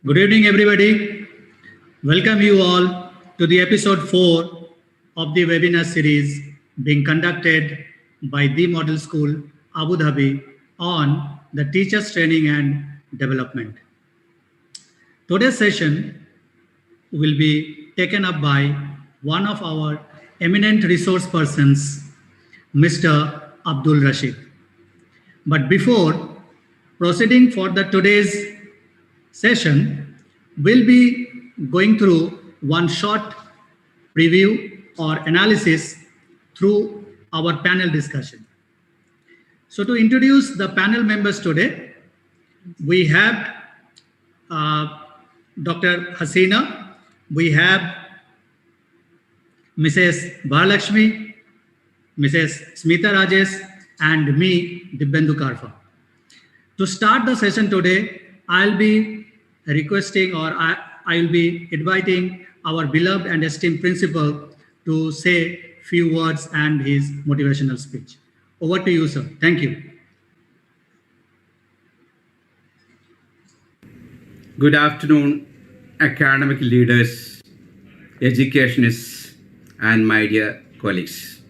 Good evening, everybody. Welcome you all to the episode 4 of the webinar series being conducted by the Model School, Abu Dhabi, on the teachers training and development. Today's session will be taken up by one of our eminent resource persons, Mr. Abdul Rasheed. But before proceeding for the today's session, we'll be going through one short preview or analysis through our panel discussion. So to introduce the panel members today, we have Dr. Hasina, we have Mrs. Bhalakshmi, Mrs. Smita Rajesh, and me, Dibbendu Karfa. To start the session today, I'll be requesting or I'll be inviting our beloved and esteemed principal to say few words and his motivational speech. Over to you, sir. Thank you. Good afternoon, academic leaders, educationists, and my dear colleagues.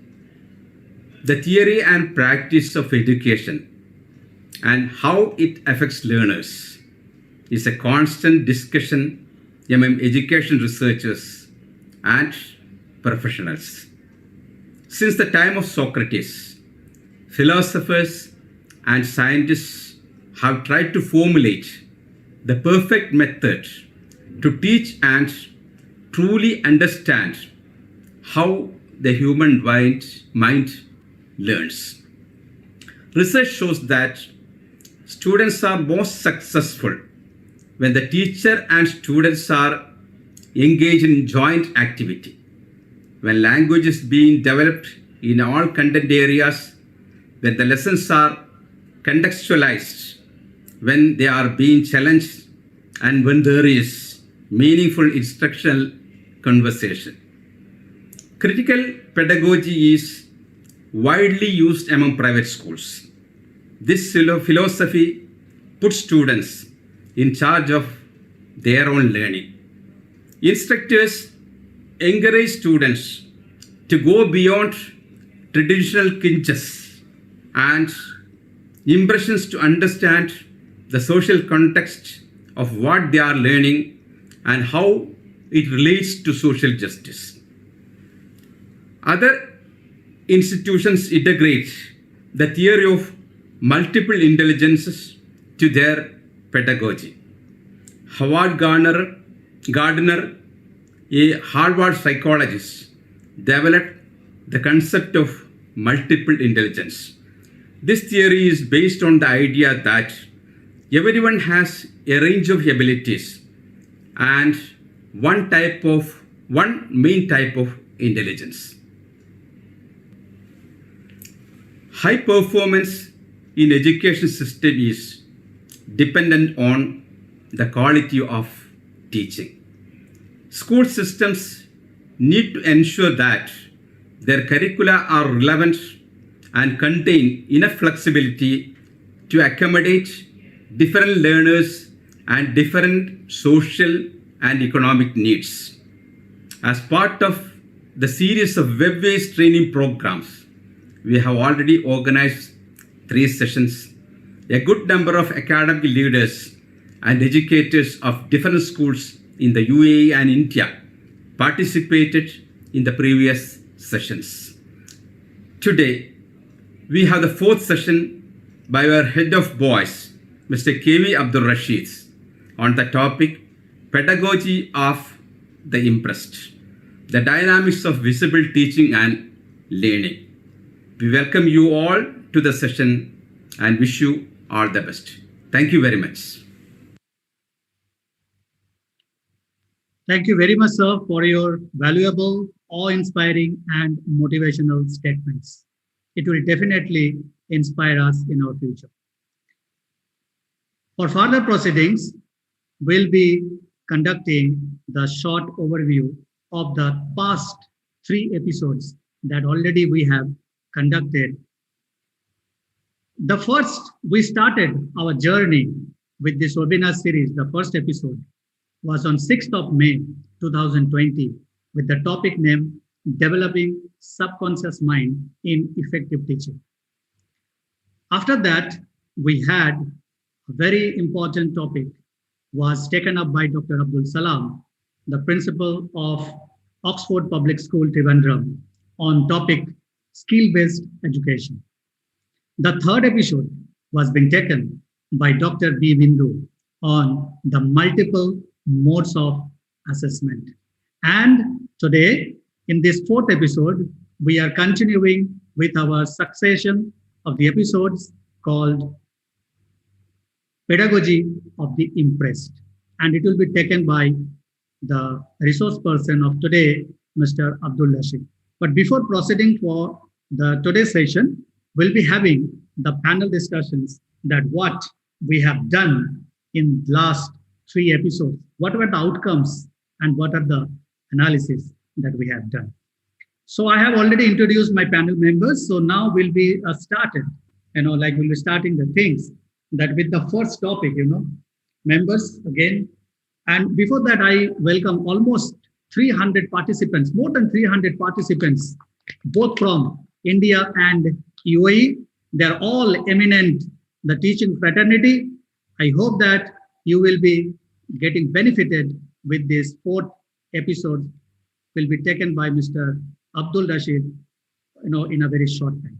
The theory and practice of education and how it affects learners is a constant discussion among education researchers and professionals. Since the time of Socrates, philosophers and scientists have tried to formulate the perfect method to teach and truly understand how the human mind learns. Research shows that students are most successful when the teacher and students are engaged in joint activity, when language is being developed in all content areas, when the lessons are contextualized, when they are being challenged, and when there is meaningful instructional conversation. Critical pedagogy is widely used among private schools. This philosophy puts students in charge of their own learning. Instructors encourage students to go beyond traditional hinges and impressions to understand the social context of what they are learning and how it relates to social justice. Other institutions integrate the theory of multiple intelligences to their pedagogy. Howard Gardner, a Harvard psychologist, developed the concept of multiple intelligence. This theory is based on the idea that everyone has a range of abilities and one main type of intelligence. High performance in education system is dependent on the quality of teaching. School systems need to ensure that their curricula are relevant and contain enough flexibility to accommodate different learners and different social and economic needs. As part of the series of web-based training programs, we have already organized 3 sessions. A good number of academic leaders and educators of different schools in the UAE and India participated in the previous sessions. Today, we have the 4th session by our head of boys, Mr. K.V. Abdul Rasheed, on the topic Pedagogy of the Impressed, the dynamics of visible teaching and learning. We welcome you all to the session and wish you all the best. Thank you very much. Thank you very much, sir, for your valuable, awe-inspiring, and motivational statements. It will definitely inspire us in our future. For further proceedings, we'll be conducting the short overview of the past 3 episodes that already we have conducted. The first, we started our journey with this webinar series, the first episode, was on 6th of May 2020 with the topic name Developing Subconscious Mind in Effective Teaching. After that, we had a very important topic was taken up by Dr. Abdul Salam, the principal of Oxford Public School, Trivandrum, on topic skill-based education. The third episode was being taken by Dr. B. Bindu on the multiple modes of assessment. And today, in this fourth episode, we are continuing with our succession of the episodes called Pedagogy of the Impressed. And it will be taken by the resource person of today, Mr. Abdul Rasheed. But before proceeding for the today's session, we'll be having the panel discussions that what we have done in last three episodes, what were the outcomes and what are the analysis that we have done. So I have already introduced my panel members. So now we'll be started, we'll be starting the things that with the first topic, members again. And before that, I welcome almost 300 participants, more than 300 participants, both from India and UAE. They're all eminent, the teaching fraternity. I hope that you will be getting benefited with this fourth episode will be taken by Mr. Abdul Rasheed, in a very short time.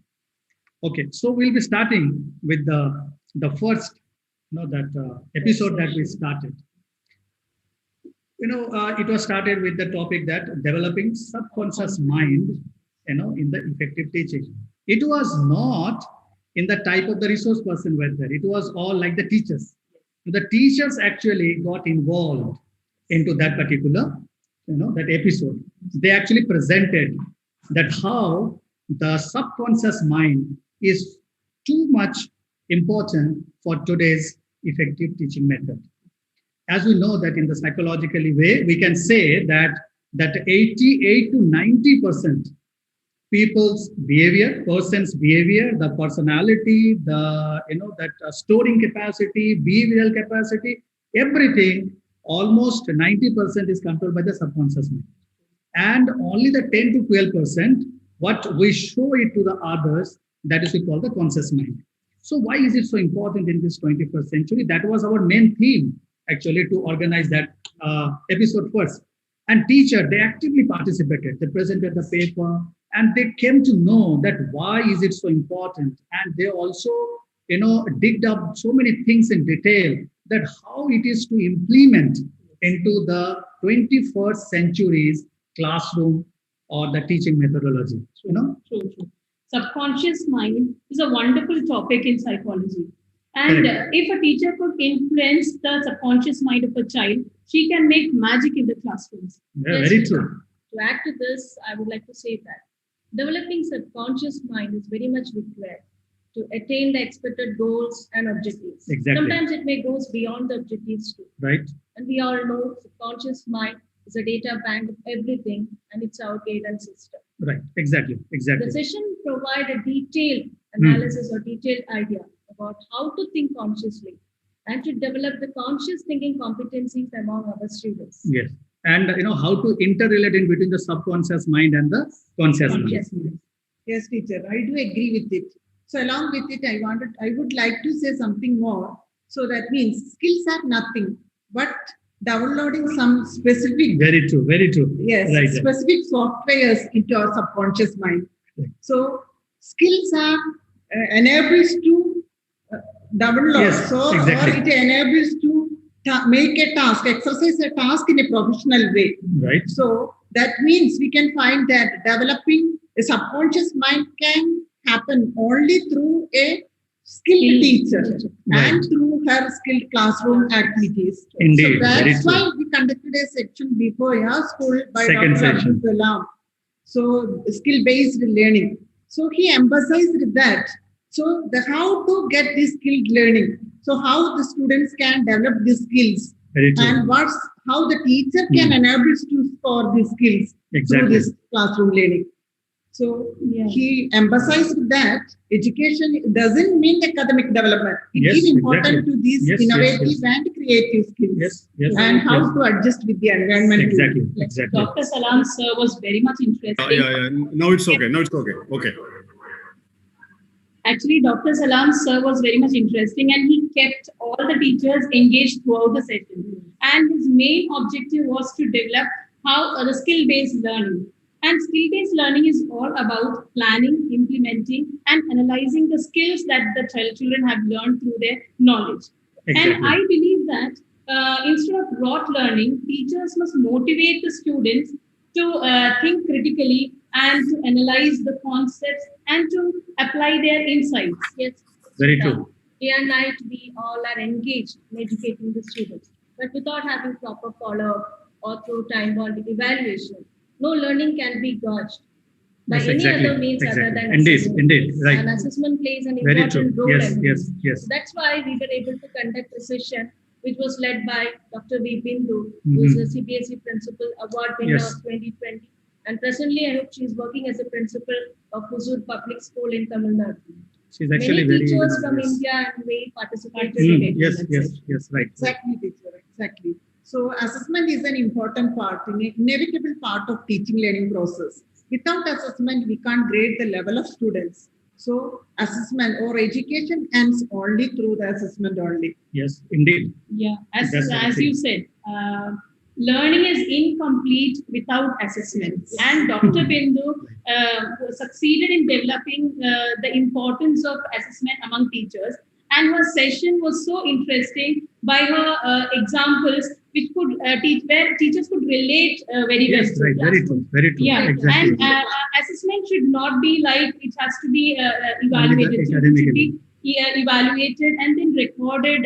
Okay, so we'll be starting with the first, episode that we started. It was started with the topic that developing subconscious mind, in the effective teaching. It was not in the type of the resource person were there. It was all like the teachers. The teachers actually got involved into that particular, that episode. They actually presented that how the subconscious mind is too much important for today's effective teaching method. As we know that in the psychological way, we can say that 88 to 90% person's behavior, the personality, storing capacity, behavioral capacity, everything, almost 90% is controlled by the subconscious mind. And only the 10 to 12%, what we show it to the others, that is we call the conscious mind. So why is it so important in this 21st century? That was our main theme, actually, to organize that episode first. And teacher, they actively participated. They presented the paper and they came to know that why is it so important. And they also, digged up so many things in detail that how it is to implement into the 21st century's classroom or the teaching methodology. True. Subconscious mind is a wonderful topic in psychology. And if a teacher could influence the subconscious mind of a child, she can make magic in the classrooms. Yeah, very true. To add to this, I would like to say that developing subconscious mind is very much required to attain the expected goals and objectives. Exactly. Sometimes it may go beyond the objectives too. Right. And we all know subconscious mind is a data bank of everything and it's our guidance system. Right. Exactly. The session provide a detailed analysis or detailed idea about how to think consciously and to develop the conscious thinking competencies among our students. Yes. And how to interrelate in between the subconscious mind and the conscious mind. Yes, teacher, I do agree with it. So along with it, I would like to say something more. So that means skills are nothing, but downloading some specific. Very true. Yes, right, specific softwares into our subconscious mind. Right. So skills are enables to download. Yes, so exactly. Or it enables to make a task, exercise a task in a professional way. Right. So that means we can find that developing a subconscious mind can happen only through a skilled teacher and through her skilled classroom activities. Indeed. So that's why we conducted a section before your school by Dr. Abdul Salam. So skill-based learning. So he emphasized that. So how to get this skilled learning. So how the students can develop these skills and how the teacher can enable to score these skills through this classroom learning. So Yeah. he emphasized that education doesn't mean academic development. It Yes, is important exactly. to these Yes, yes, innovative yes. and creative skills. Yes, yes, And how yes. to adjust with the environment. Exactly, Yes. exactly. Dr. Salam sir was very much interesting. Yeah. Now it's okay. Now it's okay. Okay. Actually, Dr. Salam sir was very much interesting and he kept all the teachers engaged throughout the session. And his main objective was to develop how the skill-based learning. And skill-based learning is all about planning, implementing, and analyzing the skills that the children have learned through their knowledge. Exactly. And I believe that instead of rote learning, teachers must motivate the students to think critically and to analyze the concepts and to apply their insights. Yes, Very Sita. true. Day and night, we all are engaged in educating the students, but without having proper follow-up or through time-bound evaluation, no learning can be gauged by Yes, any exactly. other means other Exactly. than Indeed, assessment. indeed. Right. And assessment plays an Very true. important role Yes, in yes, this. yes. So that's why we were able to conduct a session which was led by Dr. V. Bindu, who is a CBSE Principal Award winner Yes. of 2020. And presently, I hope she is working as a principal of Huzur Public School in Tamil Nadu. She's actually Many very. teachers from yes. India and way participated in it. Yes, yes, yes, right. Exactly, teacher. Exactly. So assessment is an important part, an inevitable part of teaching learning process. Without assessment, we can't grade the level of students. So assessment or education ends only through the assessment only. Yes, indeed. Yeah, as That's as the you said, learning is incomplete without assessment. And Dr. Bindu succeeded in developing the importance of assessment among teachers. And her session was so interesting by her examples, which could teach where teachers could relate very well. Yes, to right. Very classroom. true. Very true. Yeah, Exactly. and assessment should not be like it has to be evaluated. It should academically. be evaluated and then recorded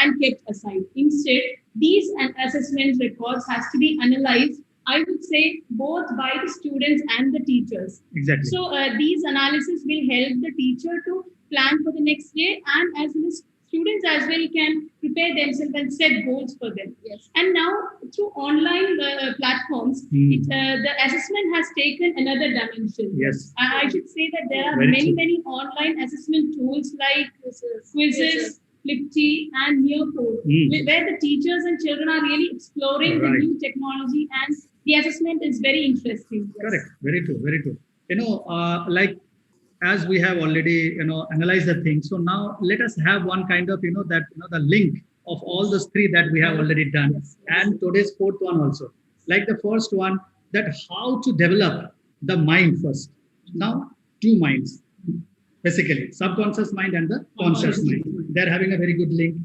and kept aside. Instead, these assessment records has to be analyzed. I would say both by the students and the teachers. Exactly. So these analysis will help the teacher to plan for the next day, and as well as students as well can prepare themselves and set goals for them. Yes. And now through online platforms, the assessment has taken another dimension. Yes. I should say that there are Very many, true. many online assessment tools like quizzes, Flipti, and Nearcode, where the teachers and children are really exploring the Right. new technology, and the assessment is very interesting. Yes. Correct. Very true. Very true. Like as we have already, analyzed the thing. So now let us have one kind of, the link of all those three that we have already done, and today's fourth one also. Like the first one, that how to develop the mind first. Now, two minds, basically, subconscious mind and the conscious mind. They're having a very good link.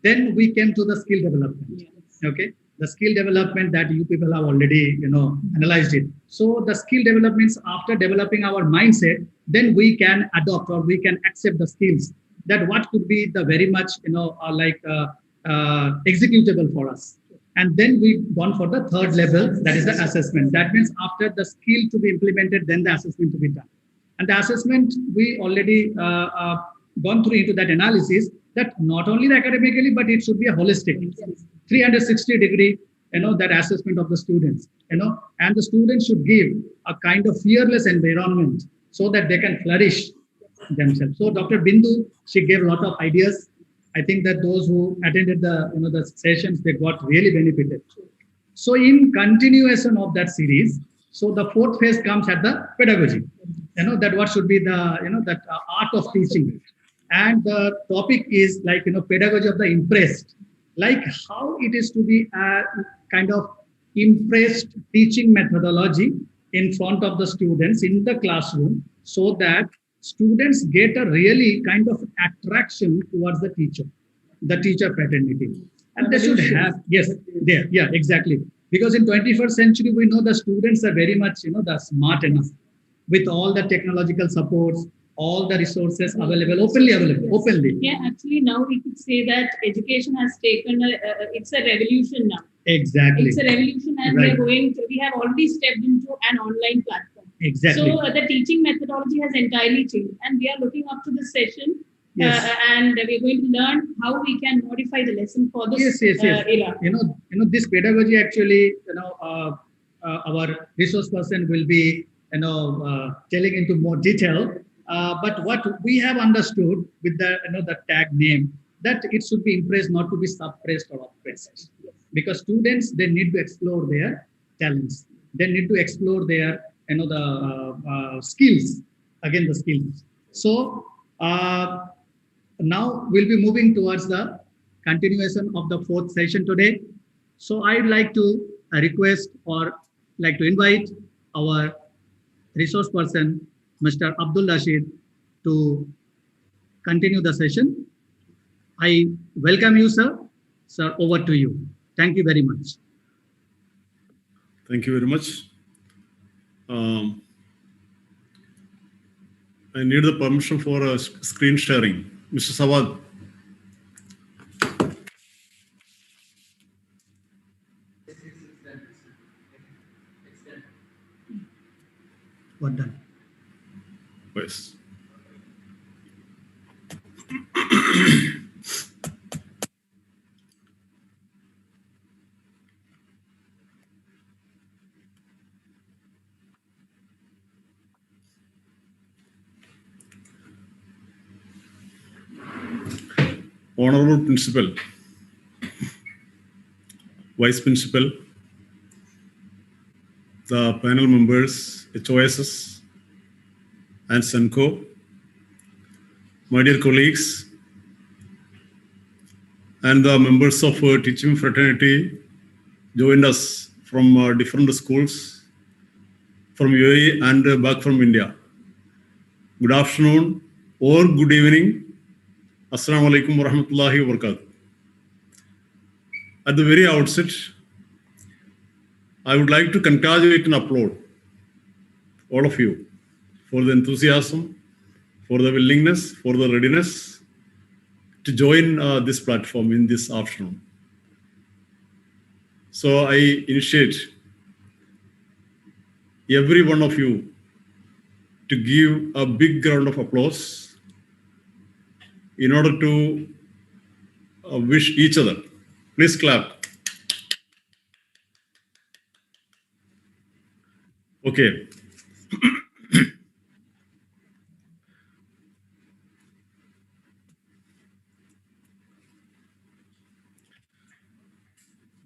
Then we came to the skill development. Okay, the skill development that you people have already, analyzed it. So the skill developments, after developing our mindset, then we can adopt or we can accept the skills that what could be the very much, executable for us. And then we've gone for the third level, that is the assessment. That means after the skill to be implemented, then the assessment to be done. And the assessment, we already gone through into that analysis, that not only the academically, but it should be a holistic, 360-degree, that assessment of the students, and the students should give a kind of fearless environment so that they can flourish themselves. So Dr. Bindu, she gave a lot of ideas. I think that those who attended the sessions, they got really benefited. So in continuation of that series, so the fourth phase comes at the pedagogy. That what should be the that art of teaching, and the topic is like pedagogy of the impressed, like how it is to be a kind of impressed teaching methodology in front of the students in the classroom, so that students get a really kind of attraction towards the teacher fraternity. And they should have, yes, there, yeah, exactly. Because in 21st century, we know the students are very much, the smart enough with all the technological supports, all the resources available, openly available, openly. Yeah, actually now we could say that education has taken it's a revolution now. Exactly. It's a revolution, and Right. we have already stepped into an online platform. Exactly. So the teaching methodology has entirely changed, and we are looking up to this session, Yes. and we're going to learn how we can modify the lesson for this Yes. era. This pedagogy actually, our resource person will be telling into more detail. But what we have understood with the tag name, that it should be impressed, not to be suppressed or oppressed. Because students, they need to explore their talents. They need to explore their the skills. Again, the skills. So now we'll be moving towards the continuation of the fourth session today. So I'd like to request or like to invite our resource person, Mr. Abdul Rasheed, to continue the session. I welcome you, sir. Sir, over to you. Thank you very much. Thank you very much. I need the permission for screen sharing. Mr. Sawad. What done? Yes. Honorable Principal, Vice Principal, the panel members, HOSs, and SENCO, my dear colleagues, and the members of teaching fraternity joined us from different schools from UAE and back from India. Good afternoon or good evening. Assalamu alaikum wa rahmatullahi wa barakatuh. At the very outset, I would like to congratulate and applaud all of you for the enthusiasm, for the willingness, for the readiness to join this platform in this afternoon. So I initiate every one of you to give a big round of applause in order to wish each other. Please clap. Okay.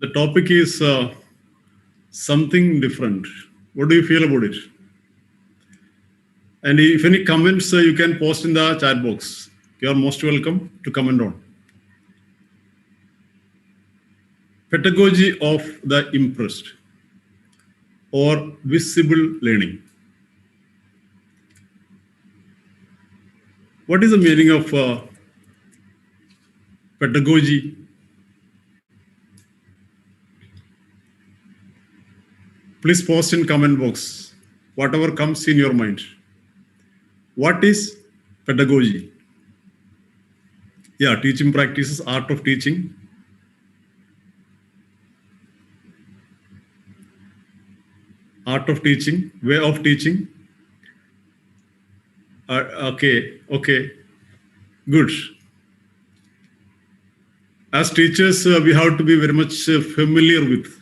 The topic is something different. What do you feel about it? And if any comments, you can post in the chat box. You are most welcome to comment on. Pedagogy of the impressed or visible learning. What is the meaning of pedagogy? Please post in comment box whatever comes in your mind. What is pedagogy? Yeah, teaching practices, art of teaching. Art of teaching, way of teaching. Okay, good. As teachers, we have to be very much familiar with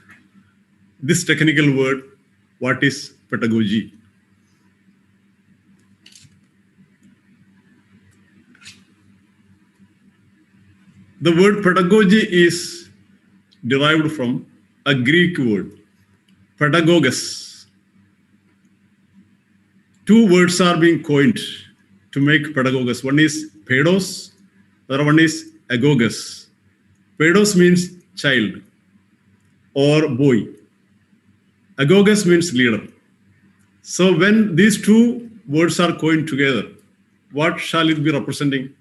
this technical word. What is pedagogy? The word pedagogy is derived from a Greek word, pedagogos. Two words are being coined to make pedagogos. One is pedos, the other one is agogos. Pedos means child or boy. Agogos means leader. So when these two words are coined together, what shall it be representing?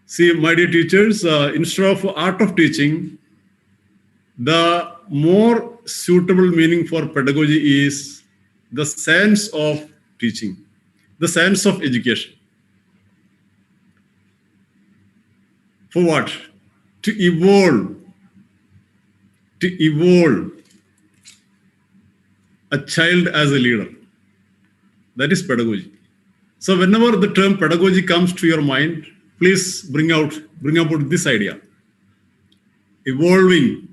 See, my dear teachers, instead of art of teaching, the more suitable meaning for pedagogy is the science of teaching, the science of education. For what? To evolve a child as a leader. That is pedagogy. So whenever the term pedagogy comes to your mind, please bring about this idea. Evolving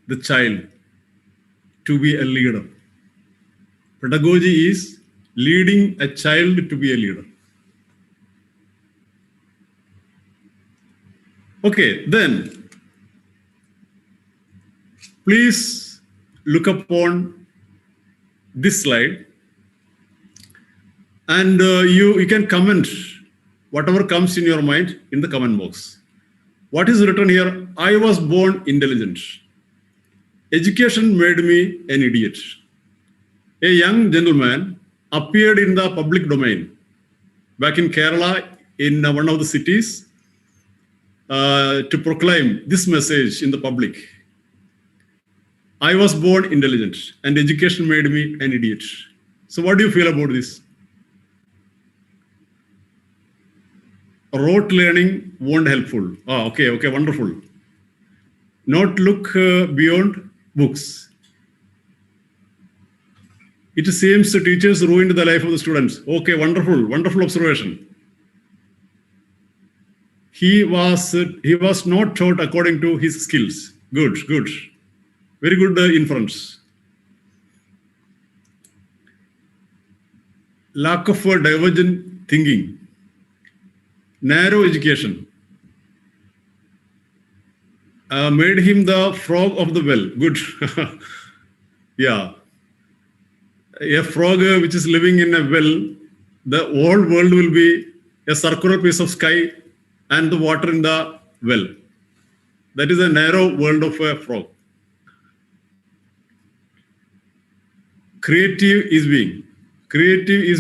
the child to be a leader. Pedagogy is leading a child to be a leader. Okay, then please look upon this slide, and you can comment whatever comes in your mind in the comment box. What is written here? I was born intelligent. Education made me an idiot. A young gentleman appeared in the public domain back in Kerala in one of the cities to proclaim this message in the public. I was born intelligent and education made me an idiot. So what do you feel about this? Rote learning won't helpful. Oh, okay, wonderful. Not look beyond books. It seems the teachers ruined the life of the students. Okay, wonderful observation. He was not taught according to his skills. Good. Very good inference. Lack of divergent thinking. Narrow education made him the frog of the well. Good. Yeah. A frog which is living in a well, the whole world will be a circular piece of sky and the water in the well. That is a narrow world of a frog. Creativity is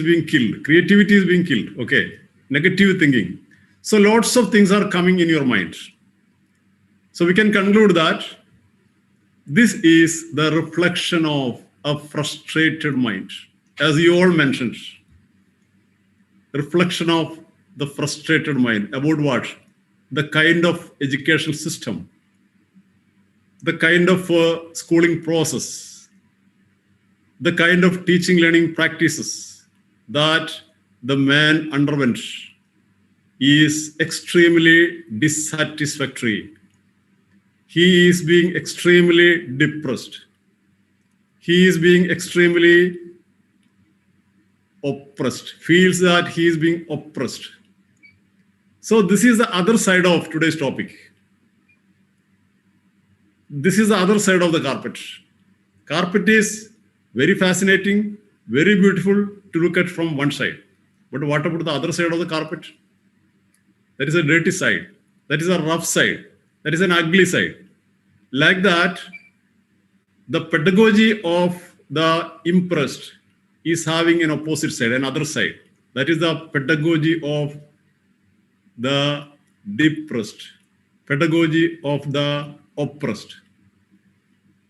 being killed. Creativity is being killed. Okay. Negative thinking. So lots of things are coming in your mind. So we can conclude that this is the reflection of a frustrated mind. As you all mentioned, reflection of the frustrated mind about what? The kind of educational system, the kind of schooling process, the kind of teaching learning practices that the man underwent is extremely dissatisfactory. He is being extremely depressed. He is being extremely oppressed, feels that he is being oppressed. So this is the other side of today's topic. This is the other side of the carpet. Carpet is very fascinating, very beautiful to look at from one side. But what about the other side of the carpet? That is a dirty side. That is a rough side. That is an ugly side. Like that, the pedagogy of the impressed is having an opposite side, another side. That is the pedagogy of the depressed, pedagogy of the oppressed.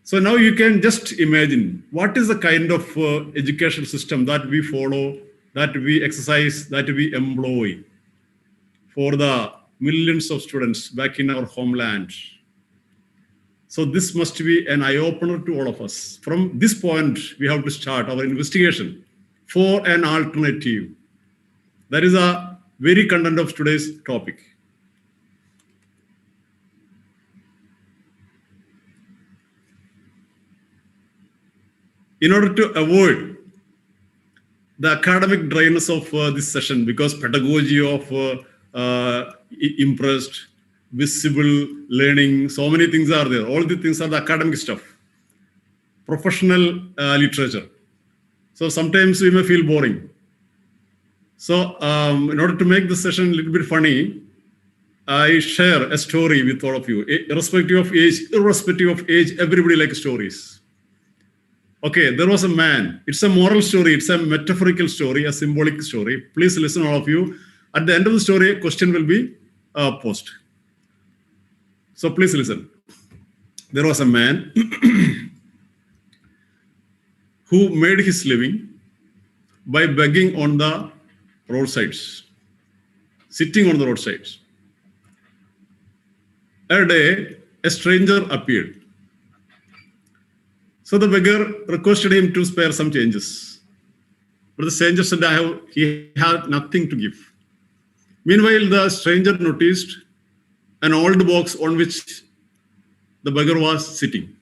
So now you can just imagine what is the kind of education system that we follow, that we exercise, that we employ for the millions of students back in our homeland. So this must be an eye-opener to all of us. From this point, we have to start our investigation for an alternative. That is a very content of today's topic. In order to avoid the academic dryness of this session, because pedagogy of impressed, visible learning, so many things are there. All the things are the academic stuff, professional literature. So sometimes we may feel boring. So in order to make this session a little bit funny, I share a story with all of you. Irrespective of age, everybody likes stories. Okay, there was a man. It's a moral story. It's a metaphorical story, a symbolic story. Please listen, all of you. At the end of the story, a question will be posed. So please listen. There was a man who made his living by begging on the roadsides, sitting on the roadsides. A day, a stranger appeared. So the beggar requested him to spare some changes. But the stranger said he had nothing to give. Meanwhile, the stranger noticed an old box on which the beggar was sitting.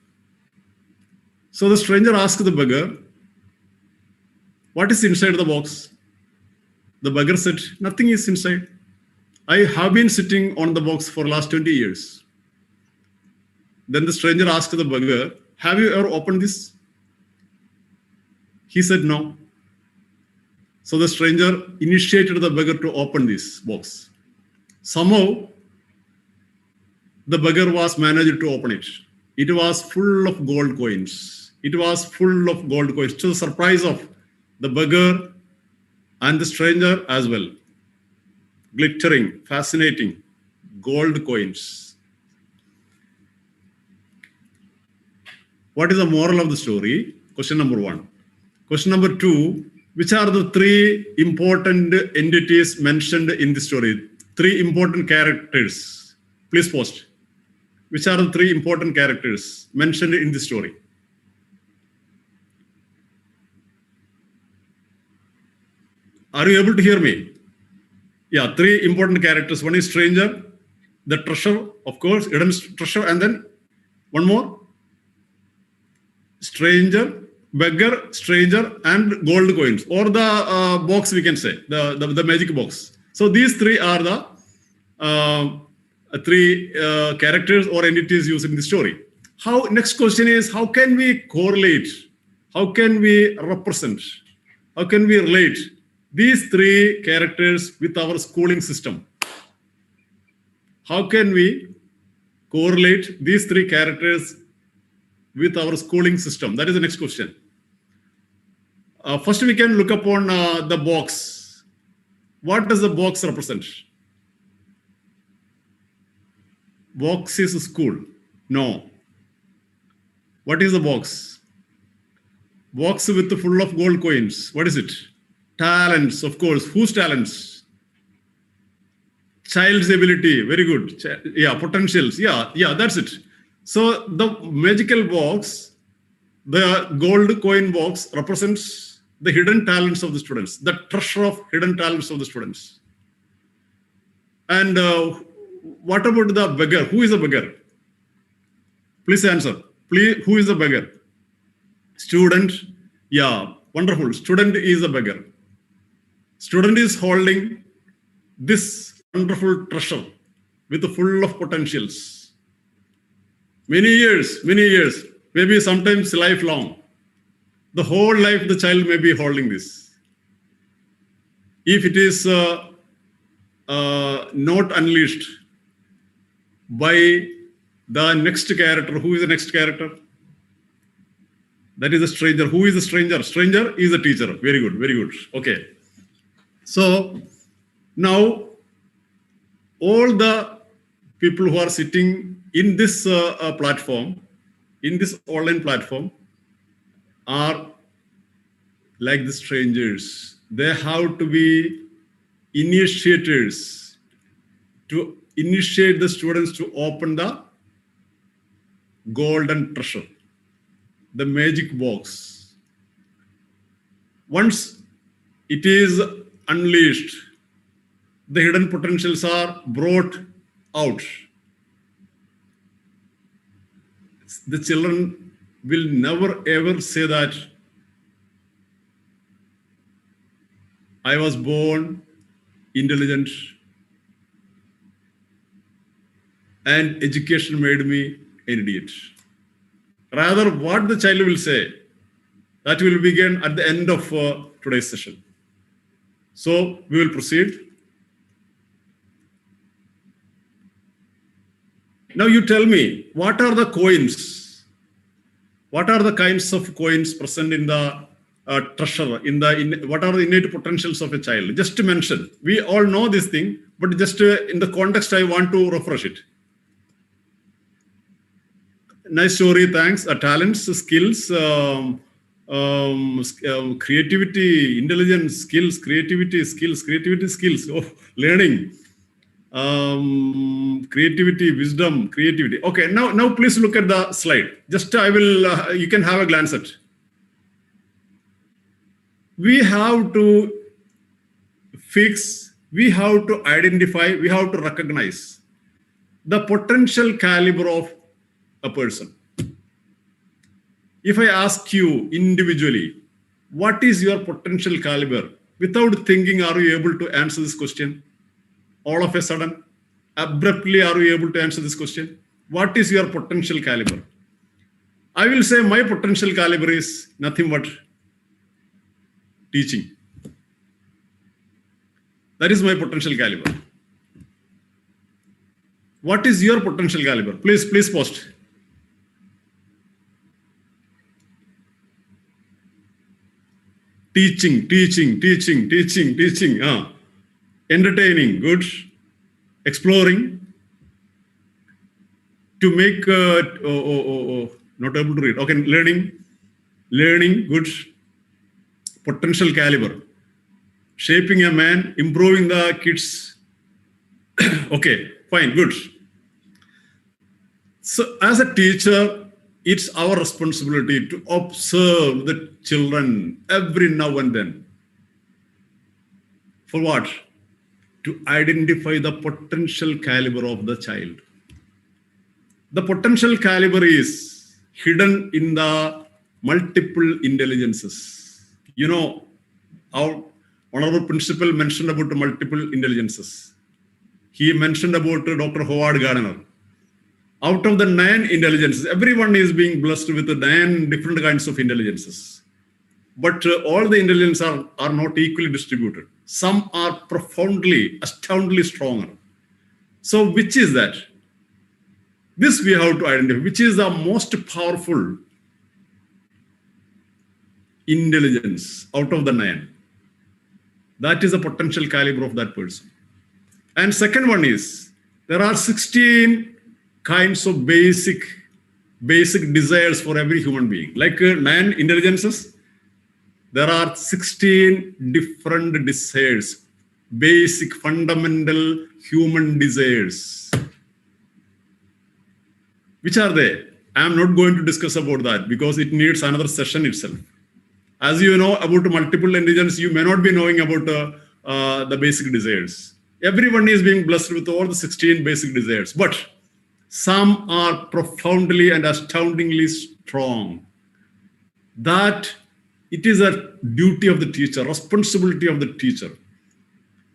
So the stranger asked the beggar, What is inside the box? The beggar said, nothing is inside. I have been sitting on the box for last 20 years. Then the stranger asked the beggar, have you ever opened this? He said no. So the stranger initiated the beggar to open this box. Somehow, the beggar was managed to open it. It was full of gold coins. It was full of gold coins, to the surprise of the beggar and the stranger as well. Glittering, fascinating, gold coins. What is the moral of the story? Question number 1. Question number 2, which are the 3 important entities mentioned in the story? 3 important characters. Please post. Which are the 3 important characters mentioned in the story? Are you able to hear me? Yeah, 3 important characters. One is stranger, the treasure, of course, hidden treasure, and then one more. Stranger, beggar, stranger, and gold coins, or the box, we can say, the magic box. So these 3 are the 3 characters or entities used in the story. Next question is, how can we correlate? How can we represent? How can we relate these 3 characters with our schooling system? How can we correlate these 3 characters with our schooling system? That is the next question. First, we can look upon the box. What does the box represent? Box is a school. No. What is the box? Box with full of gold coins. What is it? Talents, of course. Whose talents? Child's ability. Very good. Yeah, potentials. Yeah, that's it. So the magical box, the gold coin box, represents the hidden talents of the students, the treasure of hidden talents of the students. And what about the beggar? Who is the beggar? Please answer. Please, who is the beggar? Student. Yeah, wonderful. Student is the beggar. Student is holding this wonderful treasure with full of potentials. Many years, maybe sometimes lifelong. The whole life the child may be holding this. If it is not unleashed by the next character, who is the next character? That is the stranger. Who is the stranger? Stranger is the teacher. Very good, very good. Okay. So now all the people who are sitting in this platform, in this online platform, are like the strangers. They have to be initiators to initiate the students to open the golden treasure, the magic box. Once it is unleashed, the hidden potentials are brought out. The children will never ever say that I was born intelligent and education made me an idiot. Rather, what the child will say, that will begin at the end of today's session. So we will proceed. Now you tell me, what are the coins? What are the kinds of coins present in the treasure? What are the innate potentials of a child? Just to mention, we all know this thing, but just in the context, I want to refresh it. Nice story, thanks. Talents, skills, creativity, intelligence, skills, creativity, skills. Oh, learning. Creativity, wisdom, creativity. Okay, now please look at the slide. Just I will, you can have a glance at. We have to fix, we have to identify, we have to recognize the potential caliber of a person. If I ask you individually, what is your potential caliber? Without thinking, are you able to answer this question? All of a sudden, abruptly, are you able to answer this question? What is your potential caliber? I will say my potential caliber is nothing but teaching. That is my potential caliber. What is your potential caliber? Please post. Teaching. Entertaining, good. Exploring. To make, not able to read. Okay, learning, good. Potential caliber. Shaping a man, improving the kids. Okay, fine, good. So as a teacher, it's our responsibility to observe the children every now and then. For what? To identify the potential caliber of the child. The potential caliber is hidden in the multiple intelligences. You know, our honorable principal mentioned about the multiple intelligences. He mentioned about Dr. Howard Gardner. Out of the 9 intelligences, everyone is being blessed with 9 different kinds of intelligences. But all the intelligences are not equally distributed. Some are profoundly, astoundingly stronger. So which is that? This we have to identify. Which is the most powerful intelligence out of the 9? That is the potential caliber of that person. And second one is, there are 16 kinds of basic desires for every human being. Like 9 intelligences, there are 16 different desires, basic fundamental human desires. Which are they? I am not going to discuss about that because it needs another session itself. As you know about multiple intelligence, you may not be knowing about the basic desires. Everyone is being blessed with all the 16 basic desires, but some are profoundly and astoundingly strong. That it is a duty of the teacher, responsibility of the teacher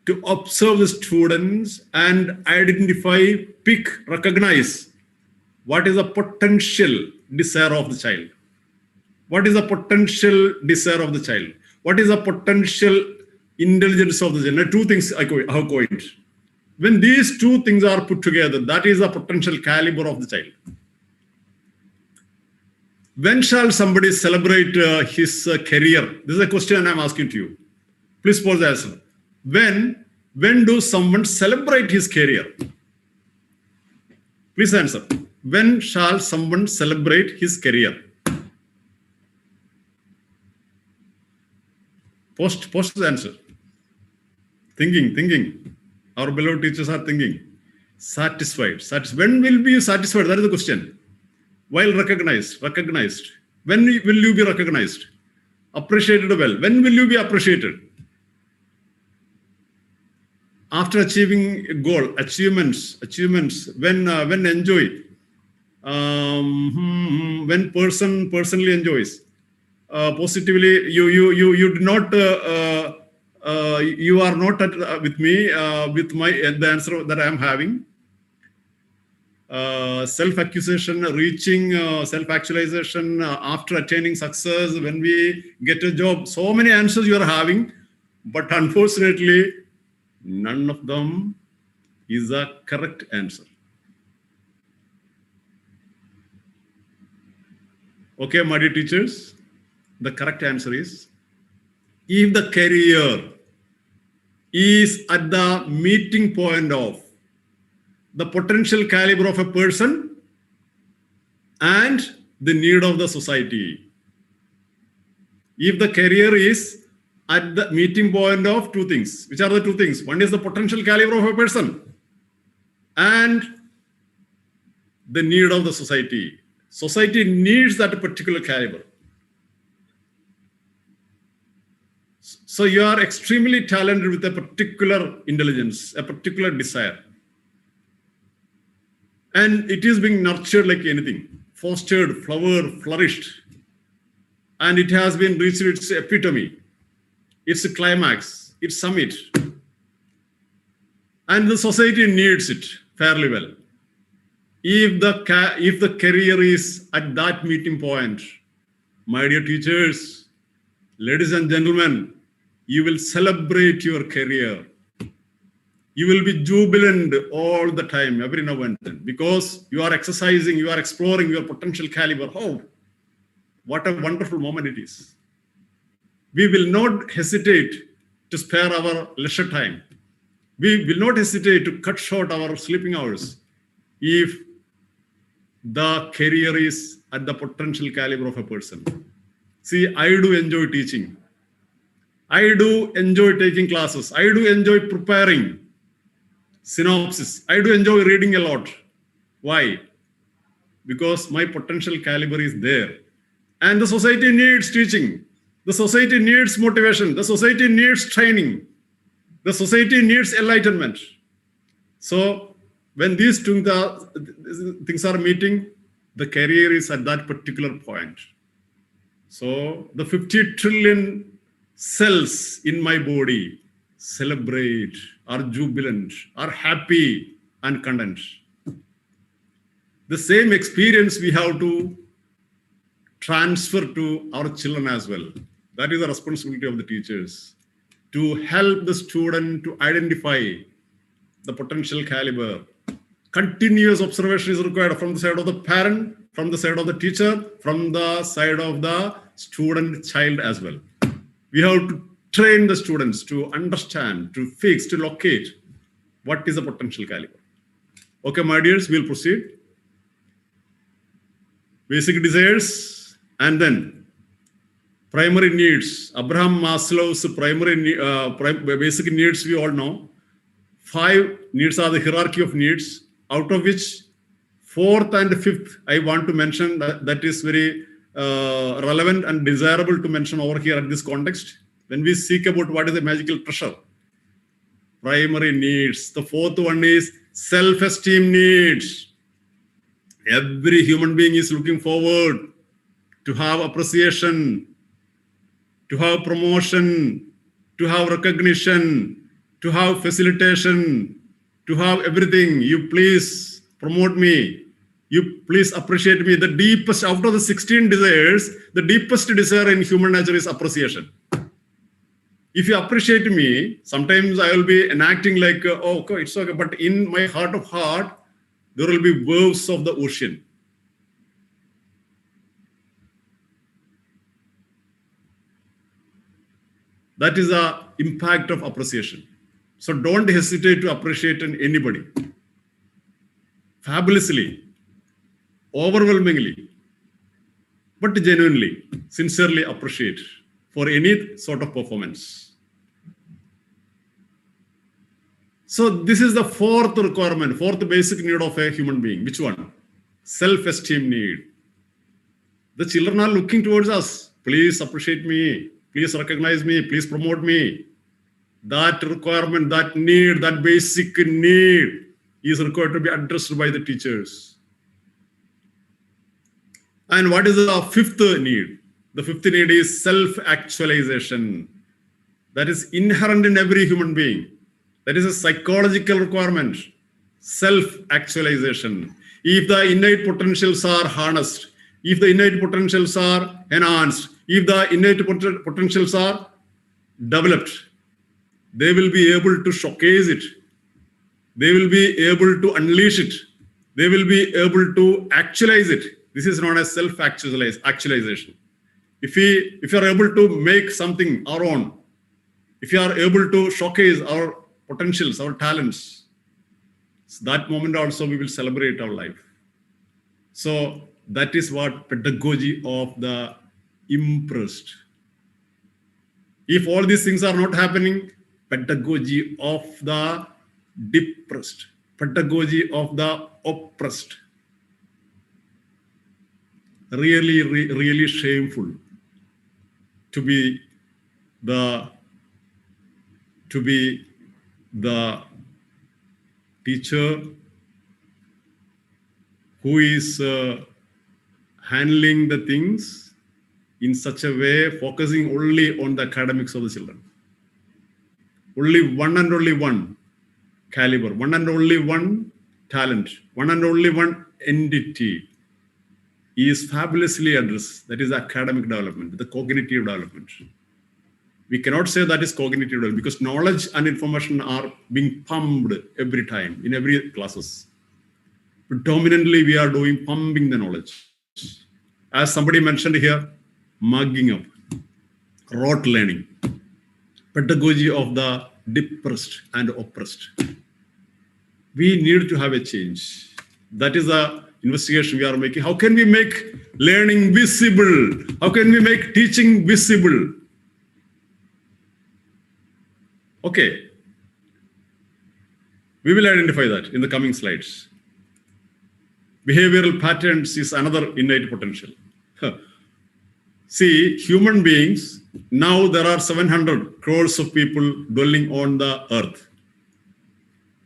to observe the students and identify, pick, recognize what is the potential desire of the child. What is the potential desire of the child? What is the potential intelligence of the child? Now, 2 things I have coined. When these 2 things are put together, that is the potential caliber of the child. When shall somebody celebrate his career? This is a question I'm asking to you. Please pause the answer. When do someone celebrate his career? Please answer. When shall someone celebrate his career? Post the answer. Thinking. Our beloved teachers are thinking. Satisfied. When will be satisfied? That is the question. While recognized. When will you be recognized? Appreciated well. When will you be appreciated? After achieving a goal, achievements. When enjoy. When personally enjoys. Positively, you do not. You are not with me with the answer that I am having. Self-accusation, reaching self-actualization after attaining success, when we get a job. So many answers you are having, but unfortunately, none of them is a correct answer. Okay, my dear teachers, the correct answer is, if the career is at the meeting point of the potential caliber of a person and the need of the society. If the career is at the meeting point of 2 things, which are the 2 things? One is the potential caliber of a person and the need of the society. Society needs that particular caliber. So you are extremely talented with a particular intelligence, a particular desire. And it is being nurtured like anything, fostered, flowered, flourished. and it has been reached its epitome, its climax, its summit. And the society needs it fairly well. If the career is at that meeting point, my dear teachers, ladies and gentlemen, you will celebrate your career. You will be jubilant all the time, every now and then, because you are exercising, you are exploring your potential caliber. Oh, what a wonderful moment it is. We will not hesitate to spare our leisure time. We will not hesitate to cut short our sleeping hours if the career is at the potential caliber of a person. See, I do enjoy teaching. I do enjoy taking classes. I do enjoy preparing synopsis. I do enjoy reading a lot. Why? Because my potential caliber is there. And the society needs teaching. The society needs motivation. The society needs training. The society needs enlightenment. So when these two things are meeting, the career is at that particular point. So the 50 trillion cells in my body celebrate, are jubilant, are happy and content. The same experience we have to transfer to our children as well. That is the responsibility of the teachers, to help the student to identify the potential caliber. Continuous observation is required from the side of the parent, from the side of the teacher, from the side of the student child as well. We have to train the students to understand, to fix, to locate what is the potential caliber. Okay, my dears, we'll proceed. Basic desires and then primary needs. Abraham Maslow's basic needs we all know. 5 needs are the hierarchy of needs, out of which 4th and 5th I want to mention that is very relevant and desirable to mention over here at this context. When we seek about what is the magical treasure, primary needs. The 4th one is self-esteem needs. Every human being is looking forward to have appreciation, to have promotion, to have recognition, to have facilitation, to have everything. You please promote me. You please appreciate me. The deepest, out of the 16 desires, the deepest desire in human nature is appreciation. If you appreciate me, sometimes I will be enacting like, oh, okay, it's okay. But in my heart of heart, there will be waves of the ocean. That is the impact of appreciation. So don't hesitate to appreciate anybody. Fabulously, overwhelmingly, but genuinely, sincerely appreciate for any sort of performance. So this is the 4th requirement, 4th basic need of a human being. Which one? Self-esteem need. The children are looking towards us. Please appreciate me. Please recognize me. Please promote me. That requirement, that need, that basic need is required to be addressed by the teachers. And what is the 5th need? The 5th need is self-actualization. That is inherent in every human being. That is a psychological requirement. Self-actualization. If the innate potentials are harnessed, if the innate potentials are enhanced, if the innate potentials are developed, they will be able to showcase it. They will be able to unleash it. They will be able to actualize it. This is known as self-actualization. If we are able to make something our own, if we are able to showcase our potentials, our talents, that moment also we will celebrate our life. So that is what pedagogy of the impressed. If all these things are not happening, pedagogy of the depressed, pedagogy of the oppressed. Really, really shameful to be the teacher who is handling the things in such a way, focusing only on the academics of the children. Only one caliber, one and only one talent, one and only one entity is fabulously addressed. That is academic development, the cognitive development. We cannot say that is cognitive development because knowledge and information are being pumped every time in every classes. Predominantly, we are doing pumping the knowledge. As somebody mentioned here, mugging up, rote learning, pedagogy of the depressed and oppressed. We need to have a change. That is the investigation we are making. How can we make learning visible? How can we make teaching visible? Okay. We will identify that in the coming slides. Behavioral patterns is another innate potential. See, human beings, now there are 700 crores of people dwelling on the earth.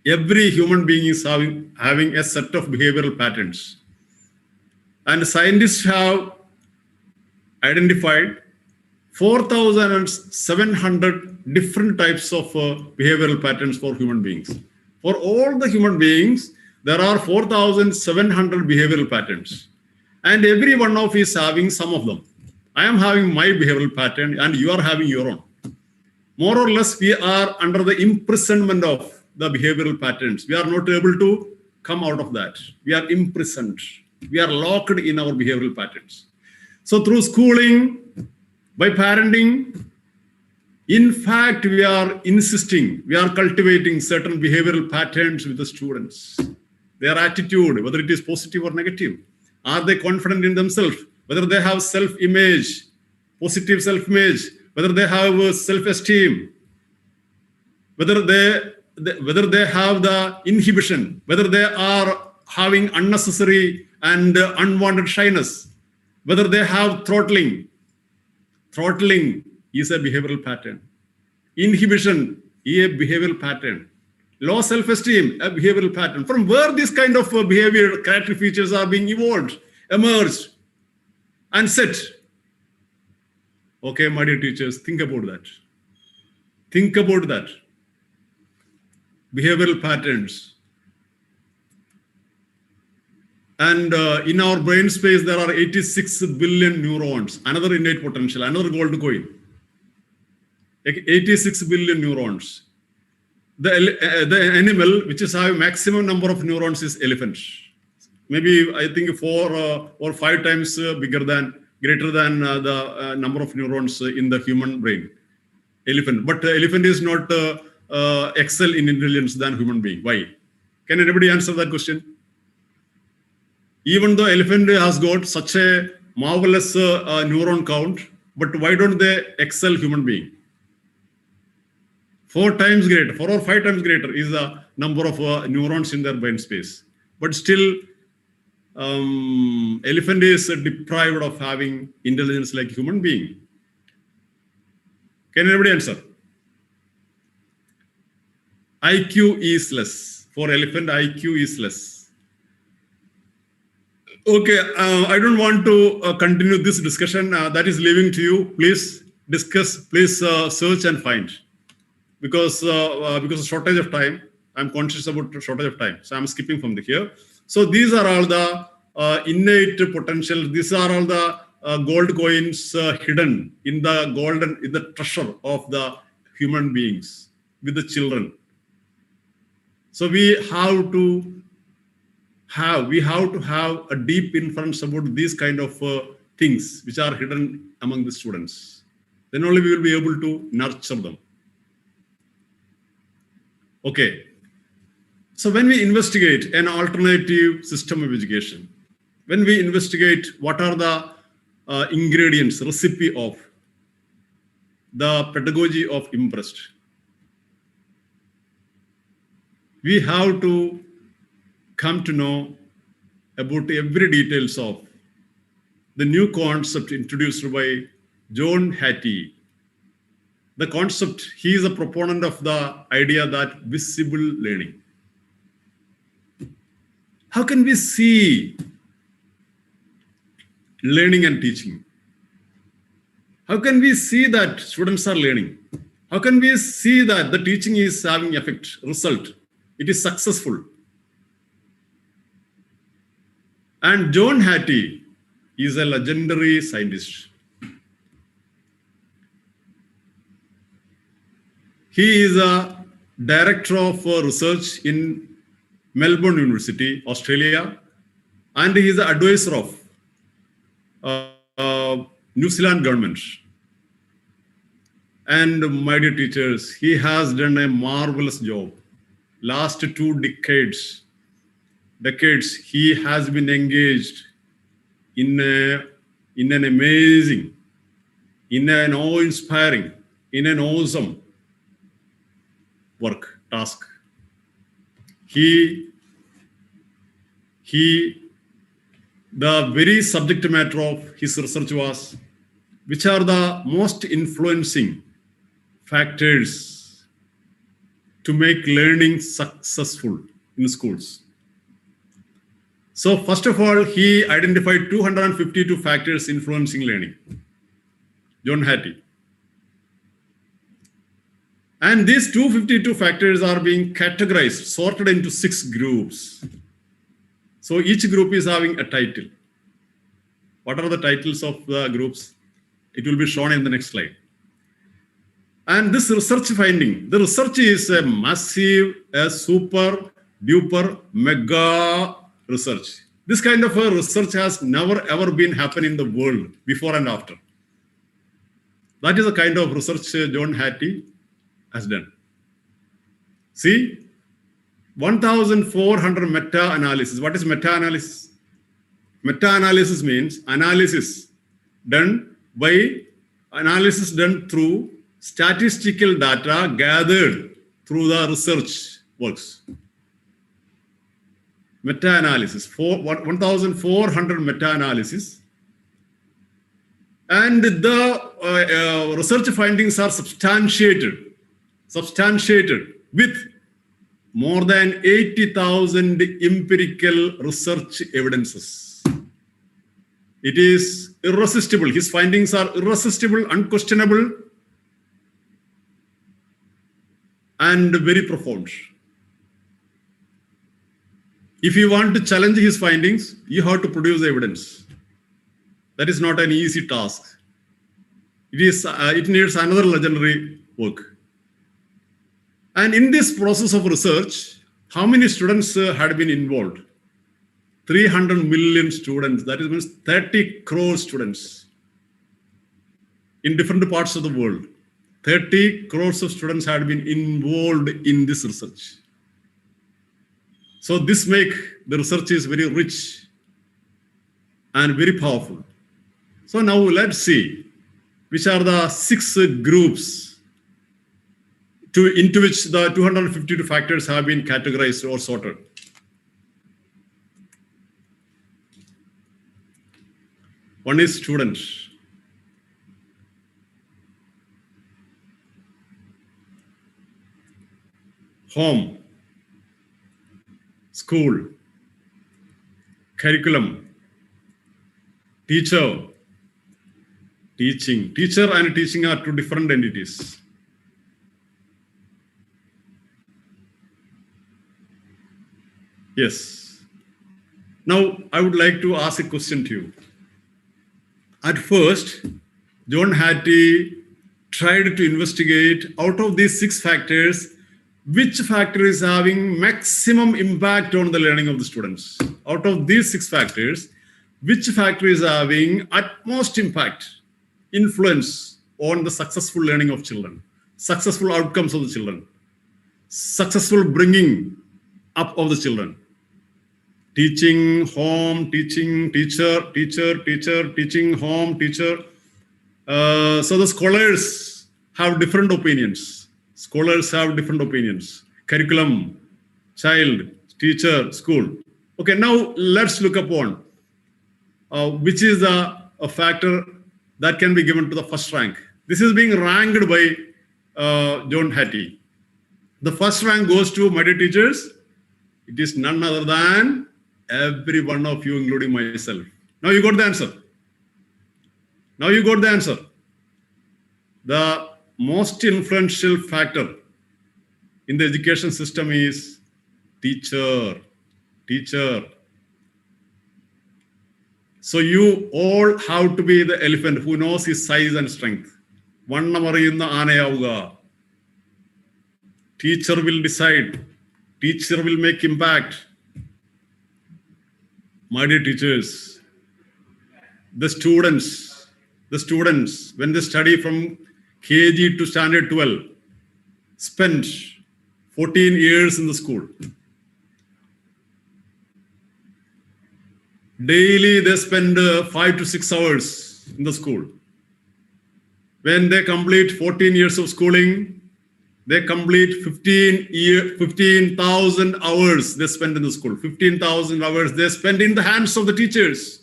Every human being is having a set of behavioral patterns. And scientists have identified 4,700 different types of behavioral patterns for human beings. For all the human beings, there are 4,700 behavioral patterns. And every one of us is having some of them. I am having my behavioral pattern and you are having your own. More or less, we are under the imprisonment of the behavioral patterns. We are not able to come out of that. We are imprisoned. We are locked in our behavioral patterns. So through schooling, by parenting, in fact, we are insisting, we are cultivating certain behavioral patterns with the students. Their attitude, whether it is positive or negative. Are they confident in themselves? Whether they have self-image, positive self-image, whether they have self-esteem, whether they have the inhibition, whether they are having unnecessary and unwanted shyness, whether they have throttling. Throttling is a behavioral pattern. Inhibition is a behavioral pattern. Low self-esteem, a behavioral pattern. From where this kind of behavior, character features are being evolved, emerged, and set. Okay, my dear teachers, think about that. Think about that. Behavioral patterns. And in our brain space, there are 86 billion neurons. Another innate potential, another gold coin. 86 billion neurons. The animal which is having maximum number of neurons is elephant. Maybe I think 4 or 5 times greater than the number of neurons in the human brain. Elephant. But elephant is not excel in intelligence than human being. Why? Can anybody answer that question? Even though elephant has got such a marvelous neuron count, but why don't they excel human being? 4 times greater, 4 or 5 times greater is the number of neurons in their brain space. But still, elephant is deprived of having intelligence like human being. Can anybody answer? IQ is less. For elephant, IQ is less. Okay, I don't want to continue this discussion. That is leaving to you. Please discuss, please search and find. Because of shortage of time, I'm conscious about shortage of time. So I'm skipping from here. So these are all the innate potential. These are all the gold coins hidden in the treasure of the human beings with the children. So we have to have a deep inference about these kind of things which are hidden among the students. Then only we will be able to nurture them. Okay. So when we investigate an alternative system of education, when we investigate what are the ingredients, recipe of the pedagogy of impressed, we have to come to know about every details of the new concept introduced by John Hattie. The concept, he is a proponent of the idea that visible learning. How can we see learning and teaching? How can we see that students are learning? How can we see that the teaching is having effect, result? It is successful. And John Hattie is a legendary scientist. He is a director of research in Melbourne University, Australia, and he is the advisor of New Zealand government. And my dear teachers, he has done a marvelous job. Last 2 decades, he has been engaged in an amazing, in an awe-inspiring, in an awesome task. The very subject matter of his research was, which are the most influencing factors to make learning successful in schools. So first of all, he identified 252 factors influencing learning. John Hattie. And these 252 factors are being categorized, sorted into 6 groups. So each group is having a title. What are the titles of the groups? It will be shown in the next slide. And this research finding, the research is a massive, a super duper mega research. This kind of a research has never ever been happening in the world before and after. That is the kind of research John Hattie has done. See, 1,400 meta-analysis. What is meta-analysis? Meta-analysis means analysis done through statistical data gathered through the research works. Meta-analysis, 1,400 meta-analysis. And the research findings are substantiated with more than 80,000 empirical research evidences. It is irresistible. His findings are irresistible, unquestionable, and very profound. If you want to challenge his findings, you have to produce evidence. That is not an easy task. It needs another legendary work. And in this process of research, how many students had been involved? 300 million students, that means 30 crore students in different parts of the world. 30 crores of students had been involved in this research. So this makes the research is very rich and very powerful. So now let's see which are the 6 groups into which the 252 factors have been categorized or sorted. One is students. Home, school, curriculum, teacher, teaching. Teacher and teaching are 2 different entities. Yes. Now, I would like to ask a question to you. At first, John Hattie tried to investigate out of these 6 factors, which factor is having maximum impact on the learning of the students. Out of these 6 factors, which factor is having utmost impact, influence on the successful learning of children, successful outcomes of the children, successful bringing up of the children. Teaching, home, teaching, teacher, teaching, home, teacher. So the scholars have different opinions. Curriculum, child, teacher, school. Okay, now let's look upon which is a factor that can be given to the first rank. This is being ranked by John Hattie. The first rank goes to my dear teachers. It is none other than every one of you, including myself. Now you got the answer. the most influential factor in the education system is teacher. Teacher. So you all have to be the elephant who knows his size and strength. വണ്ണമറിയുന്ന ആനയാവുക. Teacher will decide. Teacher will make impact. My dear teachers, the students, when they study from KG to standard 12, spend 14 years in the school. Daily they spend 5 to 6 hours in the school. When they complete 14 years of schooling, they complete 15,000 hours they spend in the school. 15,000 hours they spend in the hands of the teachers.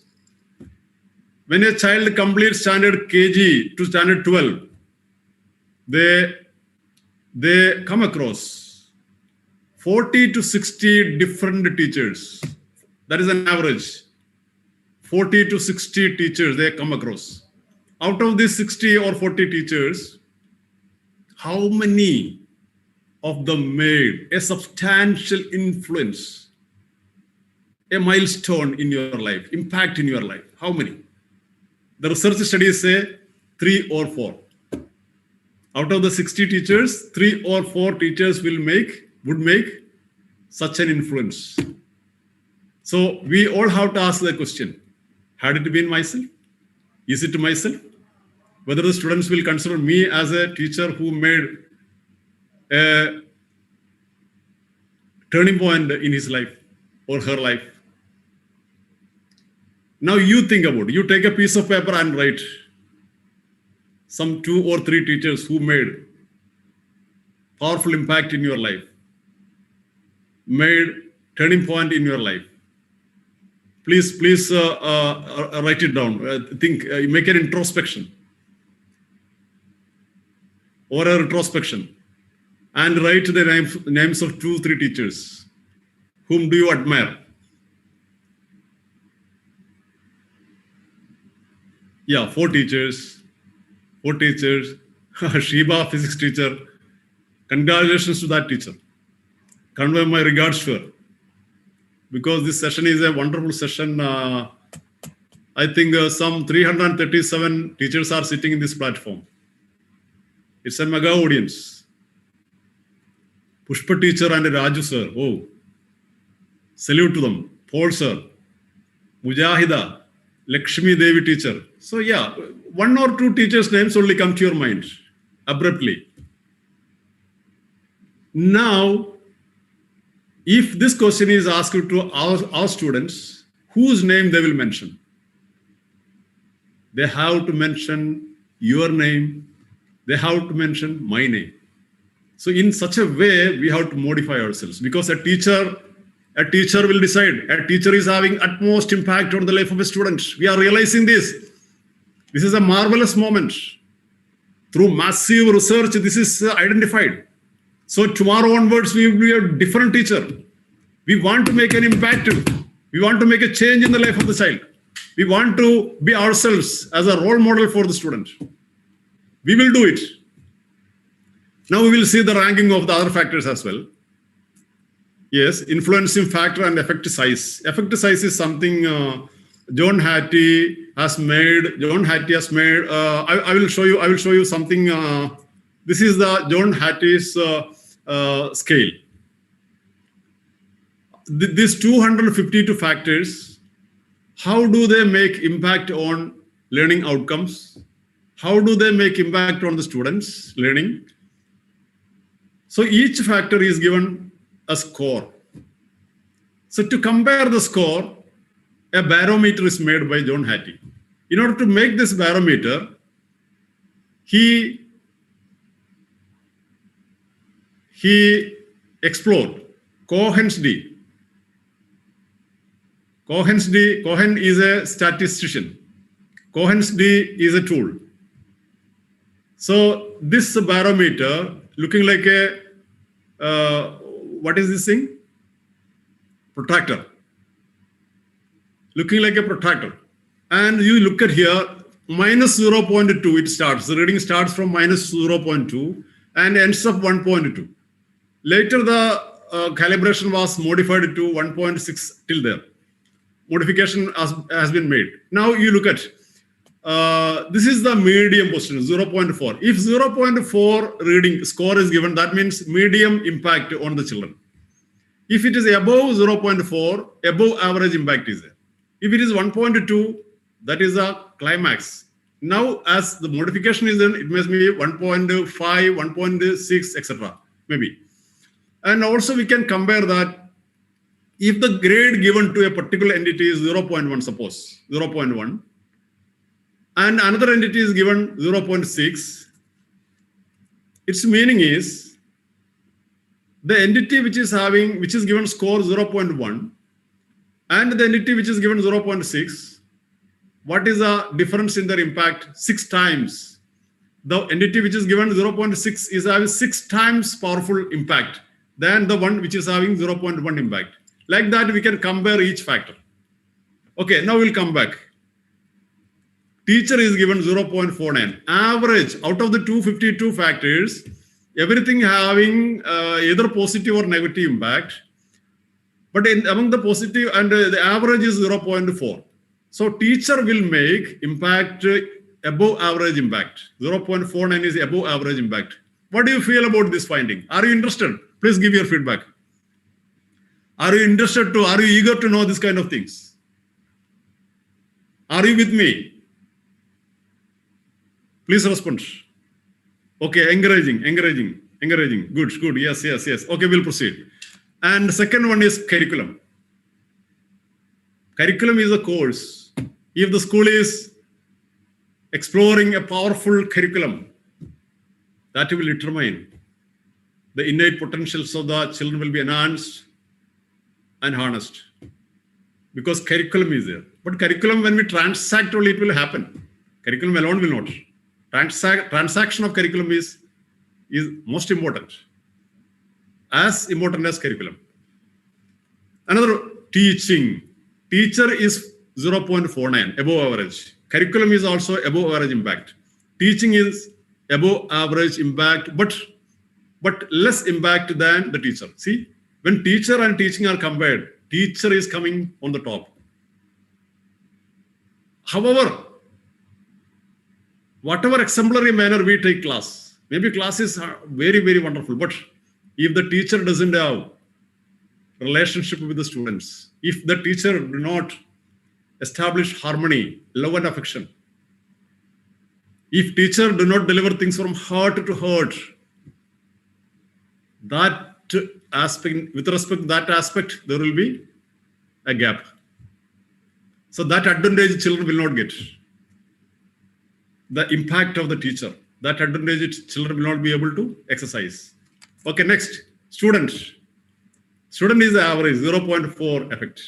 When a child completes standard KG to standard 12, they come across 40 to 60 different teachers. That is an average. 40 to 60 teachers they come across. Out of these 60 or 40 teachers, how many of them made a substantial influence, a milestone in your life, impact in your life? How many? The research studies say 3 or 4. Out of the 60 teachers, 3 or 4 teachers would make such an influence. So we all have to ask the question, had it been myself? Is it myself? Whether the students will consider me as a teacher who made a turning point in his life or her life. Now you think about it. You take a piece of paper and write some 2 or 3 teachers who made powerful impact in your life, made turning point in your life. Please write it down. Think, make an introspection or a retrospection and write the names of 2-3 teachers. Whom do you admire? Yeah, 4 teachers. Shiba, physics teacher. Congratulations to that teacher. Convey my regards to her. Because this session is a wonderful session. I think some 337 teachers are sitting in this platform. It's a mega audience. Pushpa teacher and Raju sir. Oh, salute to them. Paul sir, Mujahida, Lakshmi Devi teacher. So yeah, 1 or 2 teachers' names only come to your mind abruptly. Now, if this question is asked to our students, whose name they will mention? They have to mention your name. They have to mention my name. So in such a way, we have to modify ourselves, because a teacher will decide. A teacher is having utmost impact on the life of a student. We are realizing this. This is a marvelous moment. Through massive research, this is identified. So tomorrow onwards, we will be a different teacher. We want to make an impact. We want to make a change in the life of the child. We want to be ourselves as a role model for the student. We will do it. Now we will see the ranking of the other factors as well. Yes, influencing factor and effect size. Effect size is something John Hattie has made. I will show you something. This is the John Hattie's scale. These 252 factors, how do they make impact on learning outcomes? How do they make impact on the students' learning? So each factor is given a score. So to compare the score, a barometer is made by John Hattie. In order to make this barometer, he explored Cohen's D. Cohen is a statistician. Cohen's D is a tool. So this barometer, looking like a, what is this thing? Protractor. Looking like a protractor. And you look at here, minus 0.2 it starts. The reading starts from minus 0.2 and ends up 1.2. Later the calibration was modified to 1.6 till there. Modification has been made. Now you look at this is the medium position 0.4. If 0.4 reading score is given, that means medium impact on the children. If it is above 0.4, above average impact is there. If it is 1.2, that is a climax. Now as the modification is done, it must be 1.5, 1.6, etc. maybe. And also we can compare that if the grade given to a particular entity is 0.1, suppose 0.1, and another entity is given 0.6, its meaning is the entity which is given score 0.1 and the entity which is given 0.6, what is the difference in their impact? 6 times. The entity which is given 0.6 is having 6 times powerful impact than the one which is having 0.1 impact. Like that, we can compare each factor. Okay, now we'll come back. Teacher is given 0.49. Average, out of the 252 factors, everything having either positive or negative impact. But among the positive and the average is 0.4. So teacher will make impact above average impact. 0.49 is above average impact. What do you feel about this finding? Are you interested? Please give your feedback. Are you eager to know this kind of things? Are you with me? Please respond. Okay, encouraging. Good. Yes. Okay, we'll proceed. And the second one is curriculum. Curriculum is a course. If the school is exploring a powerful curriculum, that will determine the innate potentials of the children will be enhanced and harnessed. Because curriculum is there. But curriculum, when we transact only, it will happen. Curriculum alone will not. Transaction of curriculum is most important. As important as curriculum. Another, teaching. Teacher is 0.49, above average. Curriculum is also above average impact. Teaching is above average impact, but less impact than the teacher. See, when teacher and teaching are compared, teacher is coming on the top. However, whatever exemplary manner we take class, maybe class is very, very wonderful, but if the teacher doesn't have relationship with the students, if the teacher do not establish harmony, love and affection, if teacher do not deliver things from heart to heart, that aspect, with respect to that aspect, there will be a gap. So that advantage children will not get. The impact of the teacher, that advantage children will not be able to exercise. Okay, next, student. Student is the average, 0.4 effect.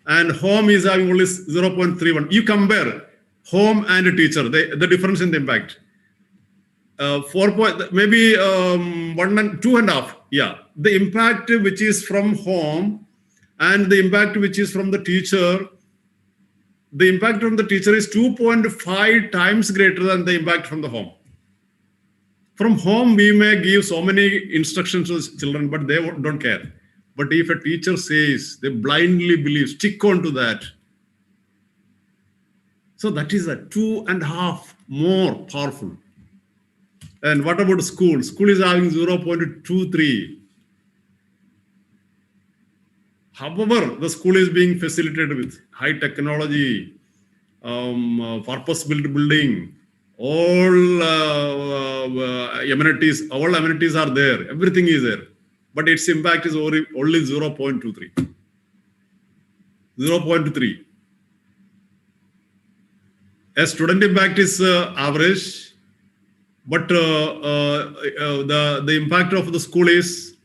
And home is having only 0.31. You compare home and teacher, the difference in the impact. 4 maybe 1 and 2.5. Yeah, the impact which is from home and the impact which is from the teacher, the impact from the teacher is 2.5 times greater than the impact from the home. From home, we may give so many instructions to children, but they don't care. But if a teacher says, they blindly believe, stick on to that. So that is a 2.5 more powerful. And what about school? School is having 0.23. However, the school is being facilitated with high technology, purpose-built building, all amenities. All amenities are there. Everything is there. But its impact is only 0.23. 0.3. A student impact is average, but the impact of the school is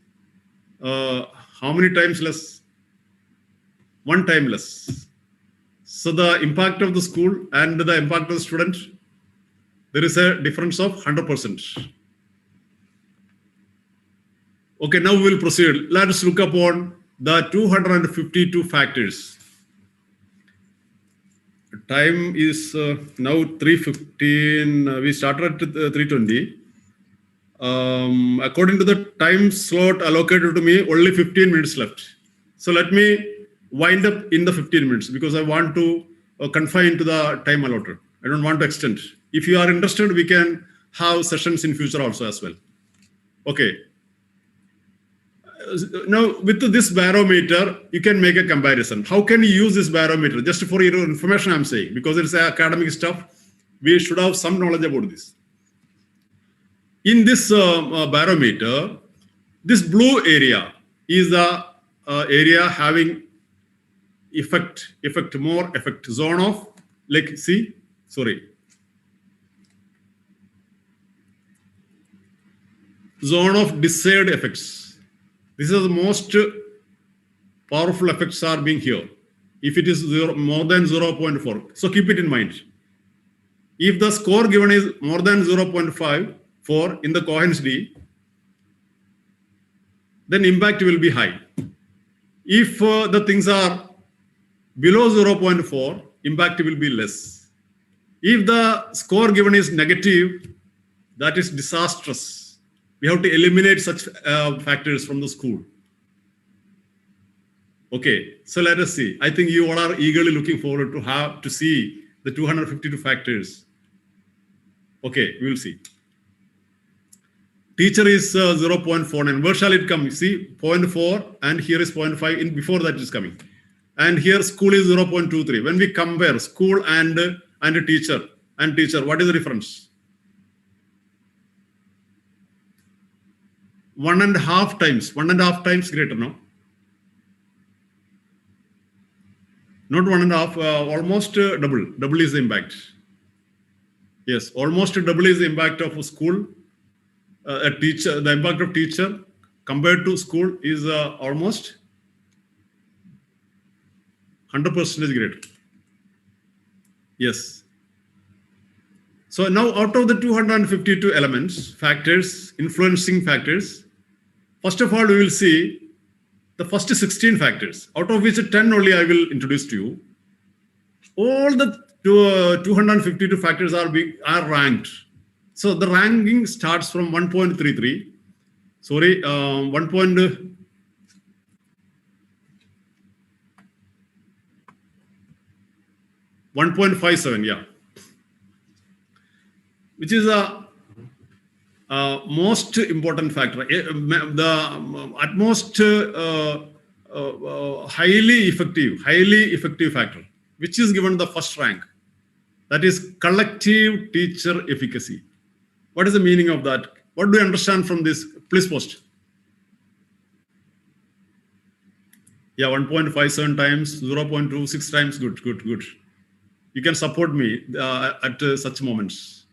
how many times less? 1 time less. So the impact of the school and the impact of the student, there is a difference of 100%. Okay, now we will proceed. Let us look upon the 252 factors. time is now 3:15. We started at 3:20. According to the time slot allocated to me, only 15 minutes left. So let me wind up in the 15 minutes because I want to confine to the time allotted. I don't want to extend. If you are interested, we can have sessions in future also as well. Okay. Now, with this barometer, you can make a comparison. How can you use this barometer? Just for your information, I'm saying, because it's academic stuff, we should have some knowledge about this. In this barometer, this blue area is the area having more effect, zone of, like, zone of desired effects. This is the most powerful effects are being here. If it is more than 0.4, so keep it in mind. If the score given is more than 0.54 in the coherence D, then impact will be high. If the things are below 0.4, impact will be less. If the score given is negative, that is disastrous. We have to eliminate such factors from the school. Okay, so let us see. I think you all are eagerly looking forward to see the 252 factors. Okay, we will see. Teacher is 0.49. Where shall it come? You see, 0.4 and here is 0.5. In before that is coming. And here school is 0.23. When we compare school and teacher, what is the difference? 1.5 times. 1.5 times greater, no? Not 1.5, almost double. Double is the impact. Yes, almost double is the impact of a school. A teacher, the impact of teacher compared to school is almost 100% greater. Yes. So now out of the 252 elements, factors, influencing factors, first of all, we will see the first 16 factors, out of which 10 only I will introduce to you. All the 252 factors are ranked. So the ranking starts from 1.33. Sorry, 1.57, yeah. Which is a most important factor, the at most highly effective factor, which is given the first rank. That is collective teacher efficacy. What is the meaning of that? What do you understand from this? Please post. Yeah, 1.57 times, 0.26 times, good. You can support me at such moments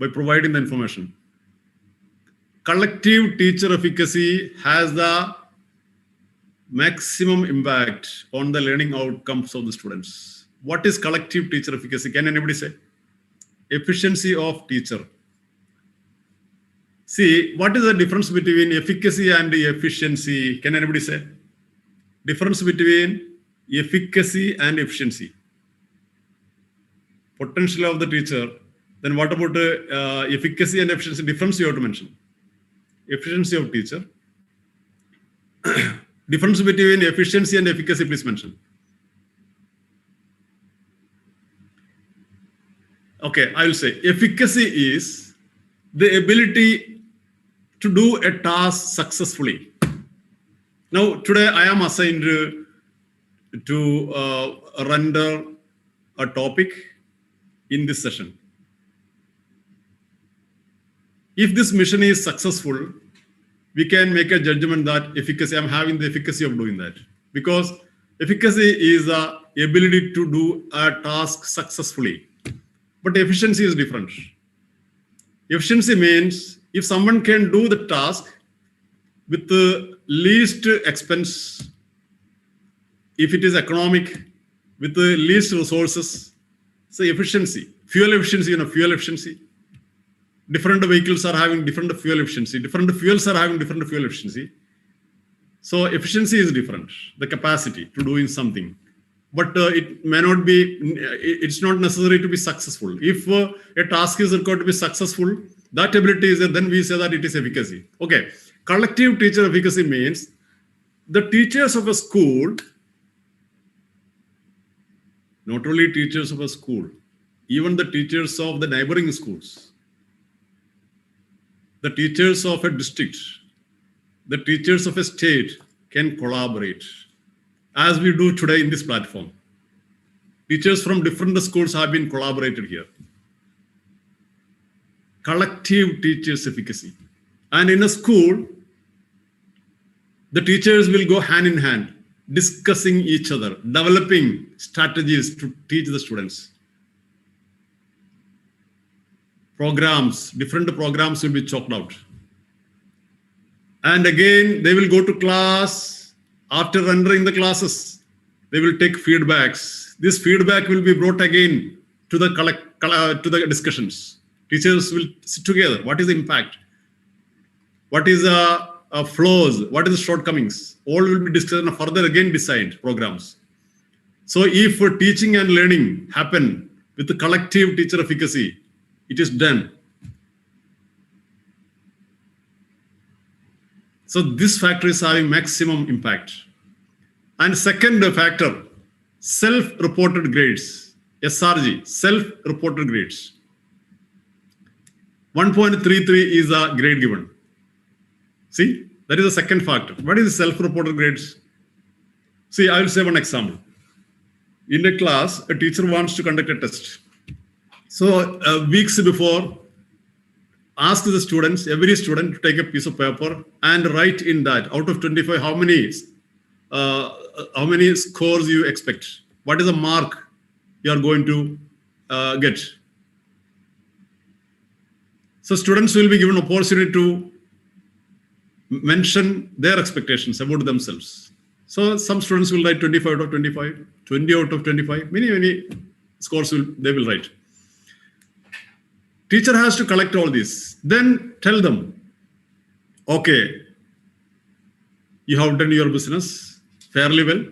by providing the information. Collective teacher efficacy has the maximum impact on the learning outcomes of the students. What is collective teacher efficacy? Can anybody say? Efficiency of teacher. See, what is the difference between efficacy and efficiency? Can anybody say? Difference between efficacy and efficiency. Potential of the teacher. Then what about efficacy and efficiency? Difference you have to mention. Efficiency of teacher. Difference between efficiency and efficacy, please mention. Okay, I will say efficacy is the ability to do a task successfully. Now, today I am assigned to render a topic in this session. If this mission is successful, we can make a judgment that efficacy, I'm having the efficacy of doing that. Because efficacy is the ability to do a task successfully. But efficiency is different. Efficiency means if someone can do the task with the least expense, if it is economic, with the least resources, say efficiency. Fuel efficiency, fuel efficiency. Different vehicles are having different fuel efficiency. Different fuels are having different fuel efficiency. So efficiency is different. The capacity to doing something. but it may not be, it's not necessary to be successful. If a task is required to be successful, that ability is there, then we say that it is efficacy. Okay, collective teacher efficacy means the teachers of a school, not only teachers of a school, even the teachers of the neighboring schools, the teachers of a district, the teachers of a state can collaborate as we do today in this platform. Teachers from different schools have been collaborated here. Collective teachers efficacy. And in a school, the teachers will go hand in hand, discussing each other, developing strategies to teach the students. Programs, different programs will be chalked out. And again, they will go to class. After rendering the classes, they will take feedbacks. This feedback will be brought again to the discussions. Teachers will sit together. What is the impact? What is the flaws? What is the shortcomings? All will be discussed and further again designed programs. So if teaching and learning happen with the collective teacher efficacy, it is done. So this factor is having maximum impact. And second factor, self-reported grades, SRG, self-reported grades. 1.33 is a grade given. See, that is the second factor. What is self-reported grades? See, I will say one example. In a class, a teacher wants to conduct a test. So weeks before, ask the students, every student to take a piece of paper and write in that, out of 25, how many scores you expect? What is the mark you are going to get? So students will be given opportunity to mention their expectations about themselves. So some students will write 25 out of 25, 20 out of 25, many scores they will write. Teacher has to collect all this. Then tell them, okay, you have done your business fairly well.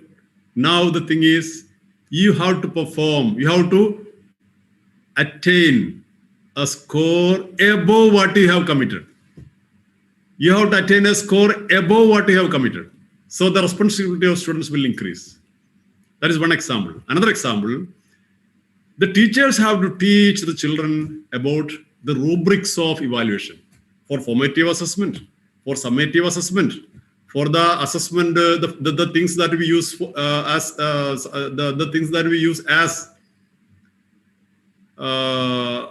Now the thing is, you have to perform. You have to attain a score above what you have committed. You have to attain a score above what you have committed. So the responsibility of students will increase. That is one example. Another example, the teachers have to teach the children about the rubrics of evaluation for formative assessment, for summative assessment, for the assessment, the things that we use as the things that we use as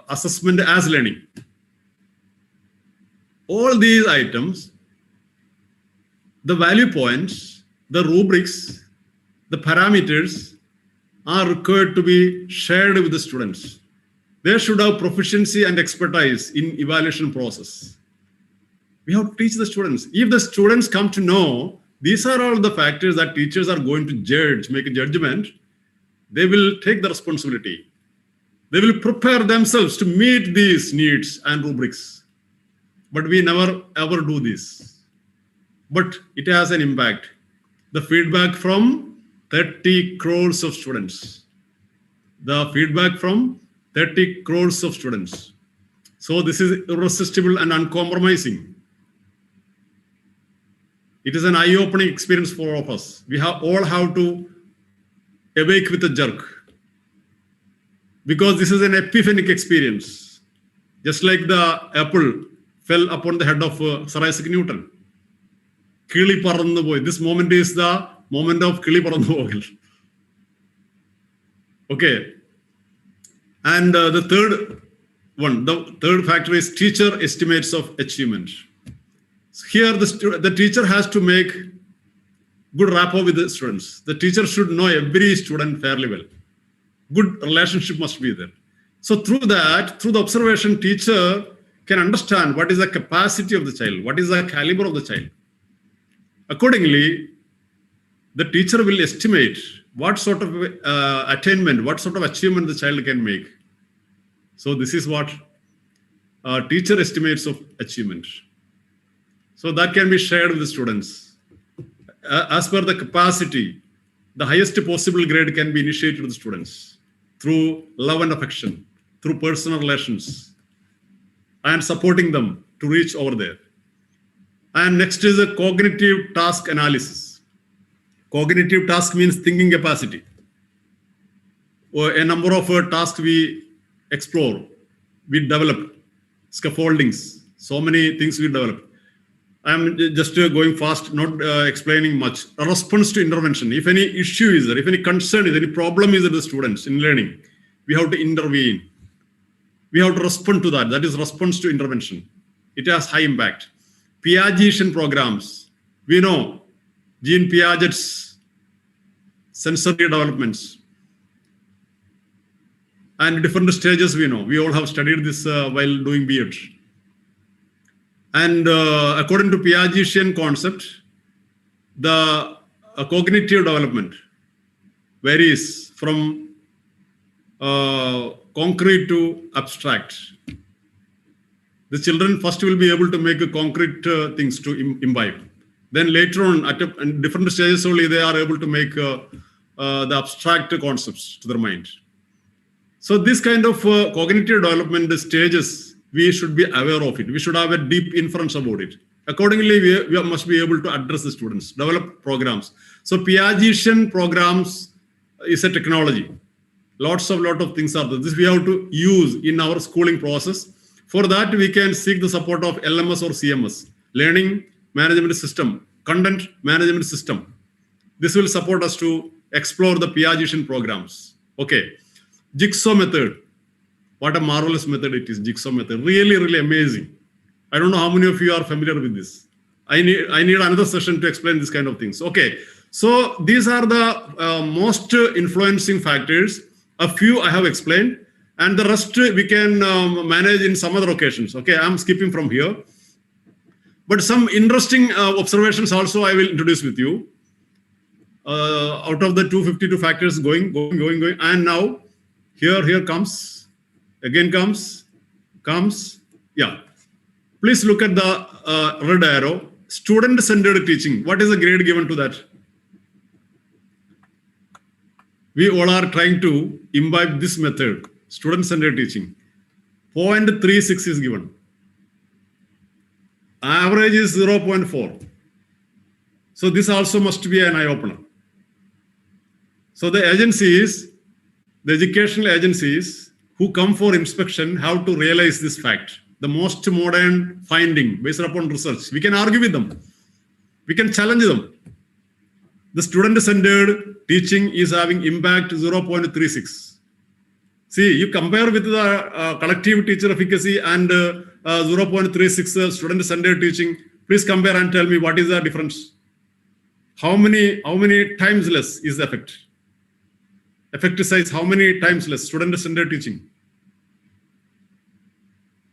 assessment as learning. All these items, the value points, the rubrics, the parameters are required to be shared with the students. They should have proficiency and expertise in evaluation process. We have to teach the students. If the students come to know these are all the factors that teachers are going to judge, make a judgment, they will take the responsibility. They will prepare themselves to meet these needs and rubrics. But we never ever do this. But it has an impact. The feedback from 30 crores of students. The feedback from 30 crores of students. So this is irresistible and uncompromising. It is an eye-opening experience for all of us. We all have to awake with a jerk. Because this is an epiphanic experience. Just like the apple fell upon the head of Sir Isaac Newton. Kili parannu poi. This moment is the moment of Kili parannu pogil. Okay. And the third factor is teacher estimates of achievement. Here, the teacher has to make good rapport with the students. The teacher should know every student fairly well. Good relationship must be there. So through that, through the observation, teacher can understand what is the capacity of the child, what is the caliber of the child. Accordingly, the teacher will estimate what sort of attainment, what sort of achievement the child can make. So this is what teacher estimates of achievement. So that can be shared with the students. As per the capacity, the highest possible grade can be initiated to the students through love and affection, through personal relations, and supporting them to reach over there. And next is a cognitive task analysis. Cognitive task means thinking capacity. Or a number of tasks we explore, we develop, scaffoldings, so many things we develop. I'm just going fast, not explaining much. A response to intervention. If any issue is there, if any concern is there, any problem is there with the students in learning, we have to intervene. We have to respond to that. That is response to intervention. It has high impact. Piagetian programs. We know Jean Piaget's sensory developments and different stages we know. We all have studied this while doing B.Ed. And according to Piagetian concept, the cognitive development varies from concrete to abstract. The children first will be able to make concrete things to imbibe. Then later on, at different stages only, they are able to make the abstract concepts to their mind. So this kind of cognitive development stages, we should be aware of it. We should have a deep inference about it. Accordingly, we must be able to address the students, develop programs. So Piagetian programs is a technology. Lot of things are there. This we have to use in our schooling process. For that, we can seek the support of LMS or CMS, Learning Management System, Content Management System. This will support us to explore the Piagetian programs. Okay. Jigsaw method. What a marvelous method it is, jigsaw method. Really, really amazing. I don't know how many of you are familiar with this. I need another session to explain this kind of things. Okay. So these are the most influencing factors. A few I have explained, and the rest we can manage in some other occasions. Okay, I'm skipping from here. But some interesting observations also I will introduce with you. Out of the 252 factors going. And now, here comes, again comes. Yeah. Please look at the red arrow. Student-centered teaching. What is the grade given to that? We all are trying to imbibe this method, student-centered teaching. 0.36 is given. Average is 0.4. So this also must be an eye-opener. So the agencies, the educational agencies who come for inspection have to realize this fact. The most modern finding based upon research. We can argue with them. We can challenge them. The student-centered teaching is having impact 0.36. See, you compare with the collective teacher efficacy and 0.36 student-centered teaching. Please compare and tell me what is the difference. How many times less is the effect? Effect size, how many times less? Student-centered teaching.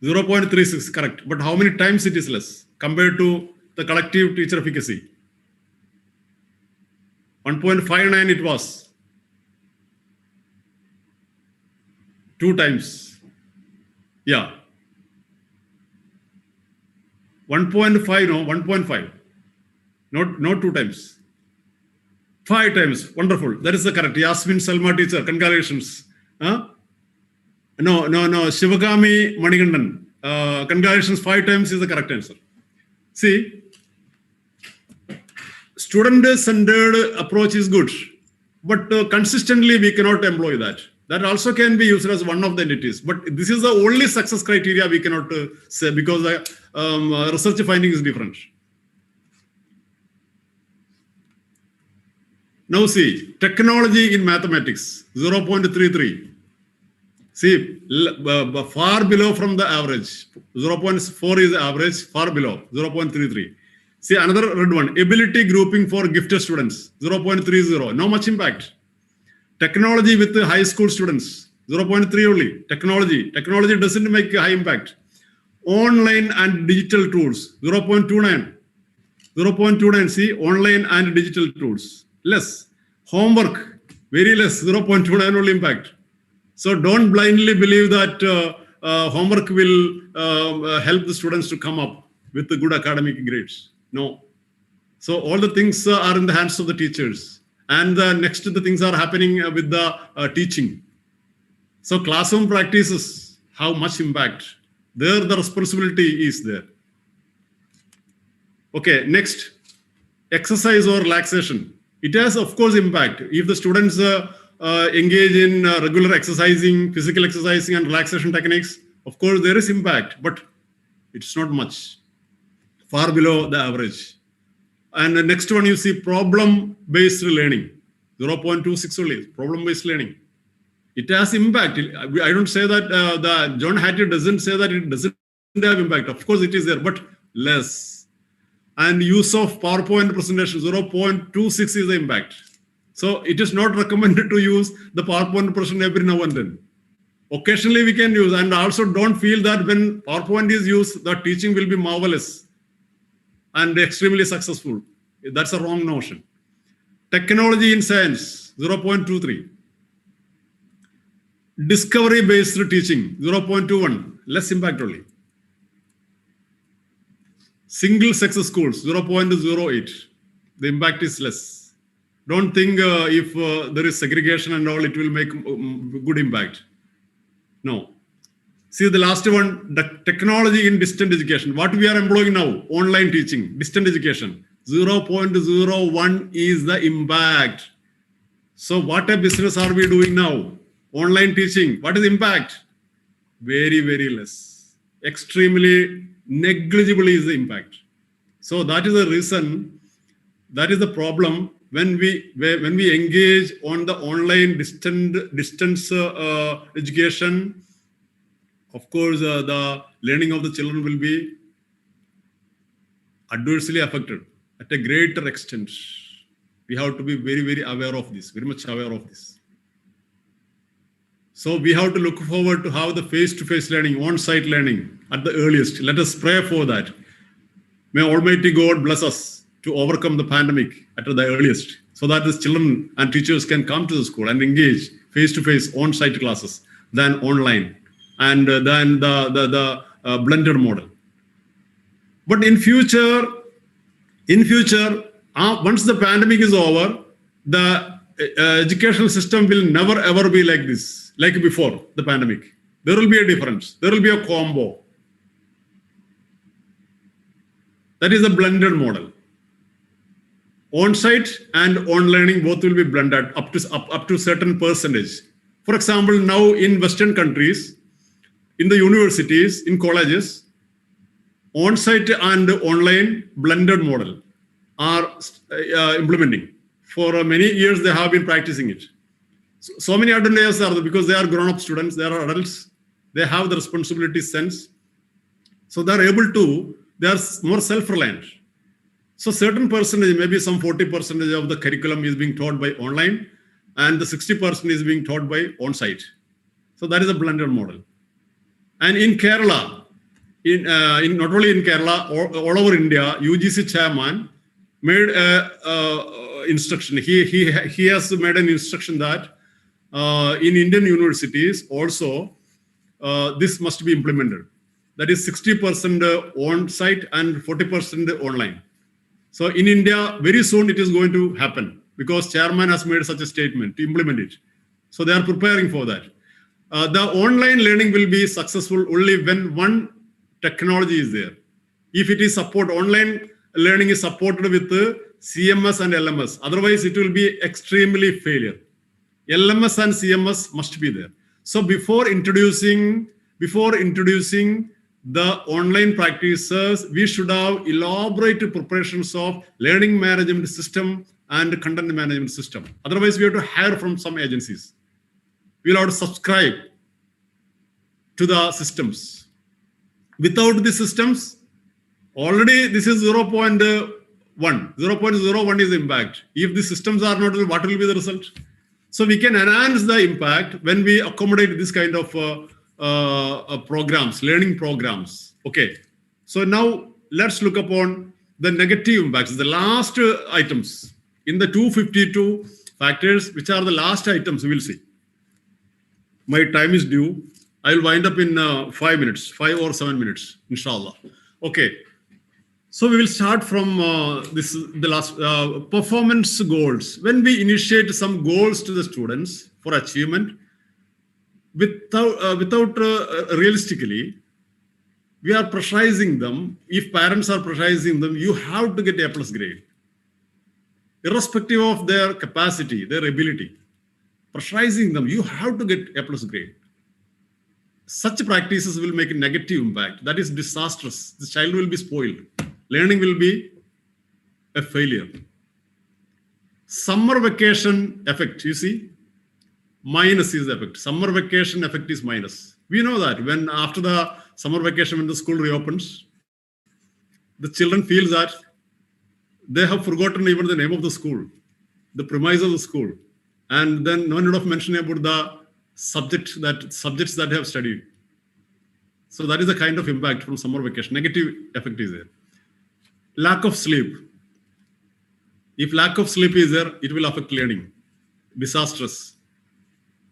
0.36, correct. But how many times it is less compared to the collective teacher efficacy? 1.59 it was. 2 times. Yeah. 1.5, no, 1.5. Not 2 times. 5 times. Wonderful. That is the correct. Yasmin Salma teacher, congratulations. Huh? No. Shivagami Manigandan. Congratulations. 5 times is the correct answer. See, student-centered approach is good, but consistently we cannot employ that. That also can be used as one of the entities. But this is the only success criteria we cannot say because the research finding is different. Now see, technology in mathematics, 0.33. See, far below from the average. 0.4 is the average, far below, 0.33. See, another red one, ability grouping for gifted students, 0.30, no much impact. Technology with the high school students, 0.3 only. Technology doesn't make a high impact. Online and digital tools, 0.29. 0.29, see, online and digital tools, less. Homework, very less, 0.29 only impact. So don't blindly believe that homework will help the students to come up with the good academic grades. No. So all the things are in the hands of the teachers. And the next the things are happening with the teaching. So classroom practices have much impact. There the responsibility is there. Okay, next, exercise or relaxation. It has, of course, impact. If the students engage in regular exercising, physical exercising and relaxation techniques, of course, there is impact, but it's not much, far below the average. And the next one, you see problem-based learning, 0.26 only, problem-based learning. It has impact. I don't say that the John Hattie doesn't say that it doesn't have impact. Of course, it is there, but less. And use of PowerPoint presentation, 0.26 is the impact. So it is not recommended to use the PowerPoint presentation every now and then. Occasionally we can use, and also don't feel that when PowerPoint is used, the teaching will be marvelous and extremely successful. That's a wrong notion. Technology in science, 0.23. Discovery-based teaching, 0.21, less impact only. Single-sex schools, 0.08. The impact is less. Don't think if there is segregation and all, it will make good impact. No. See the last one, the technology in distant education. What we are employing now, online teaching, distant education, 0.01 is the impact. So what a business are we doing now? Online teaching, what is impact? Very, very less. Extremely negligible is the impact. So that is the reason, that is the problem when we engage on the online distance education. Of course, the learning of the children will be adversely affected at a greater extent. We have to be very, very aware of this, very much aware of this. So we have to look forward to have the face-to-face learning, on-site learning at the earliest. Let us pray for that. May Almighty God bless us to overcome the pandemic at the earliest, so that the children and teachers can come to the school and engage face-to-face on-site classes than online, and then the blended model. But in future, once the pandemic is over, the educational system will never ever be like this, like before the pandemic. There will be a difference. There will be a combo. That is a blended model. On-site and on-learning both will be blended up to certain percentage. For example, now in Western countries, in the universities, in colleges, on-site and online blended model are implementing. For many years, they have been practicing it. So many advantages are there because they are grown-up students, they are adults, they have the responsibility sense. So they are more self-reliant. So certain percentage, maybe some 40% of the curriculum is being taught by online, and the 60% is being taught by on-site. So that is a blended model. And in Kerala, not only in Kerala, all over India, UGC chairman made instruction. He has made an instruction that in Indian universities also this must be implemented. That is 60% on-site and 40% online. So in India, very soon it is going to happen because chairman has made such a statement to implement it. So they are preparing for that. The online learning will be successful only when one technology is there. If it is online learning is supported with CMS and LMS, otherwise it will be extremely failure. LMS and CMS must be there. So before introducing the online practices, we should have elaborate preparations of learning management system and content management system. Otherwise, we have to hire from some agencies. We'll have to subscribe to the systems. Without the systems, already this is 0.1. 0.01 is impact. If the systems are not, what will be the result? So we can enhance the impact when we accommodate this kind of programs, learning programs. Okay. So now let's look upon the negative impacts, the last items in the 252 factors, which are the last items we will see. My time is due. I will wind up in 5 minutes, 5 or 7 minutes, inshallah. Okay. So we will start from the last performance goals. When we initiate some goals to the students for achievement, without realistically, we are pressurizing them. If parents are pressurizing them, you have to get A+ grade, irrespective of their capacity, their ability. Pressurizing them, you have to get A+ grade. Such practices will make a negative impact. That is disastrous. The child will be spoiled. Learning will be a failure. Summer vacation effect, you see, minus is the effect. Summer vacation effect is minus. We know that when after the summer vacation, when the school reopens, the children feel that they have forgotten even the name of the school, the premise of the school, and then no need of mentioning about the subjects that they have studied. So that is the kind of impact from summer vacation. Negative effect is there. Lack of sleep. If lack of sleep is there, it will affect learning. Disastrous.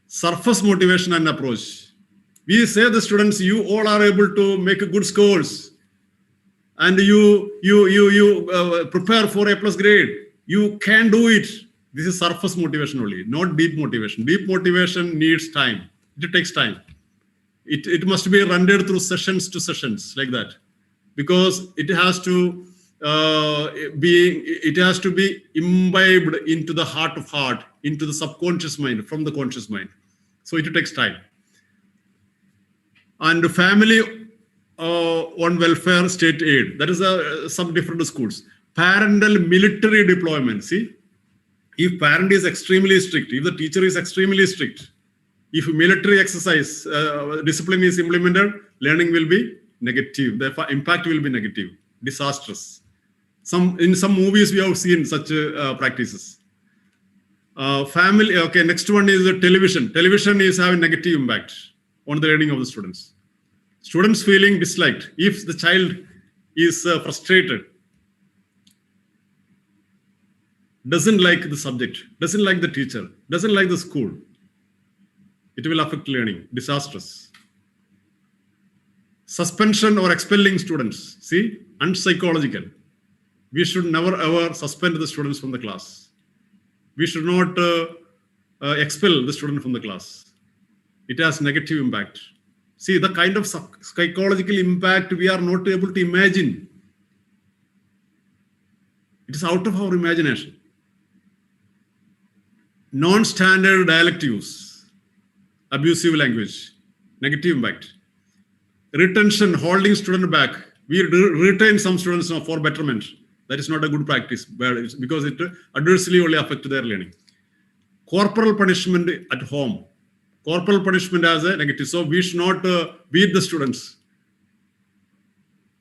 Surface motivation and approach. We say the students, you all are able to make good scores, and you prepare for A+ grade. You can do it. This is surface motivation only, not deep motivation. Deep motivation needs time. It takes time. It must be rendered through sessions to sessions like that, because it has to be imbibed into the heart of heart, into the subconscious mind, from the conscious mind. So it takes time. And family on welfare state aid. That is some different schools. Parental military deployment. See, if parent is extremely strict, if the teacher is extremely strict, if military exercise discipline is implemented, learning will be negative. The impact will be negative, disastrous. In some movies we have seen such practices. Family. Okay, next one is the television. Television is having negative impact on the learning of the students. Students feeling disliked. If the child is frustrated, doesn't like the subject, doesn't like the teacher, doesn't like the school, it will affect learning. Disastrous. Suspension or expelling students. See, unpsychological. We should never ever suspend the students from the class. We should not expel the student from the class. It has negative impact. See, the kind of psychological impact we are not able to imagine. It is out of our imagination. Non-standard dialect use, abusive language, negative impact. Retention, holding student back. We retain some students for betterment. That is not a good practice, because it adversely only affects their learning. Corporal punishment at home. Corporal punishment as a negative. So we should not beat the students.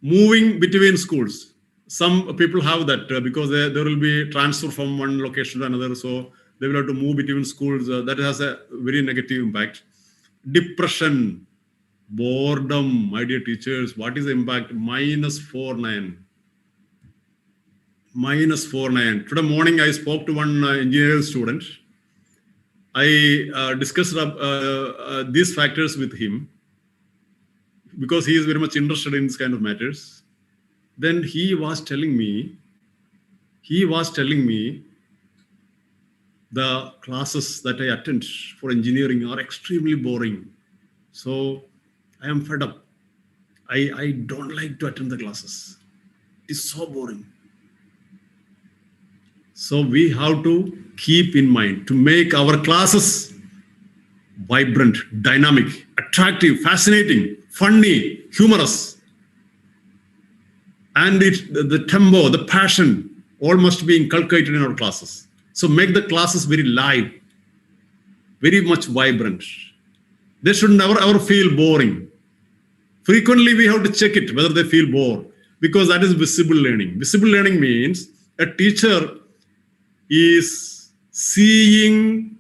Moving between schools. Some people have that because there will be transfer from one location to another. So they will have to move between schools. That has a very negative impact. Depression, boredom, my dear teachers. What is the impact? -4.9. -4.9. Today morning, I spoke to one engineering student. I discussed these factors with him because he is very much interested in this kind of matters. Then he was telling me the classes that I attend for engineering are extremely boring. So I am fed up. I don't like to attend the classes. It is so boring. So we have to keep in mind to make our classes vibrant, dynamic, attractive, fascinating, funny, humorous. And the tempo, the passion, all must be inculcated in our classes. So make the classes very live, very much vibrant. They should never ever feel boring. Frequently we have to check it whether they feel bored, because that is visible learning. Visible learning means a teacher is seeing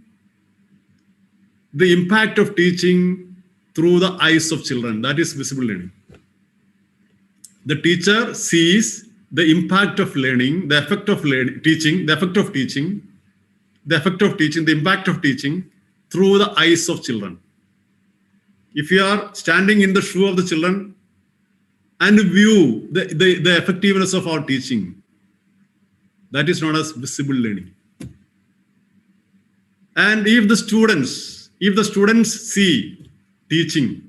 the impact of teaching through the eyes of children. That is visible learning. The teacher sees the impact of learning, the effect of teaching, the impact of teaching through the eyes of children. If you are standing in the shoe of the children and view the effectiveness of our teaching. That is known as visible learning. And if the students see teaching,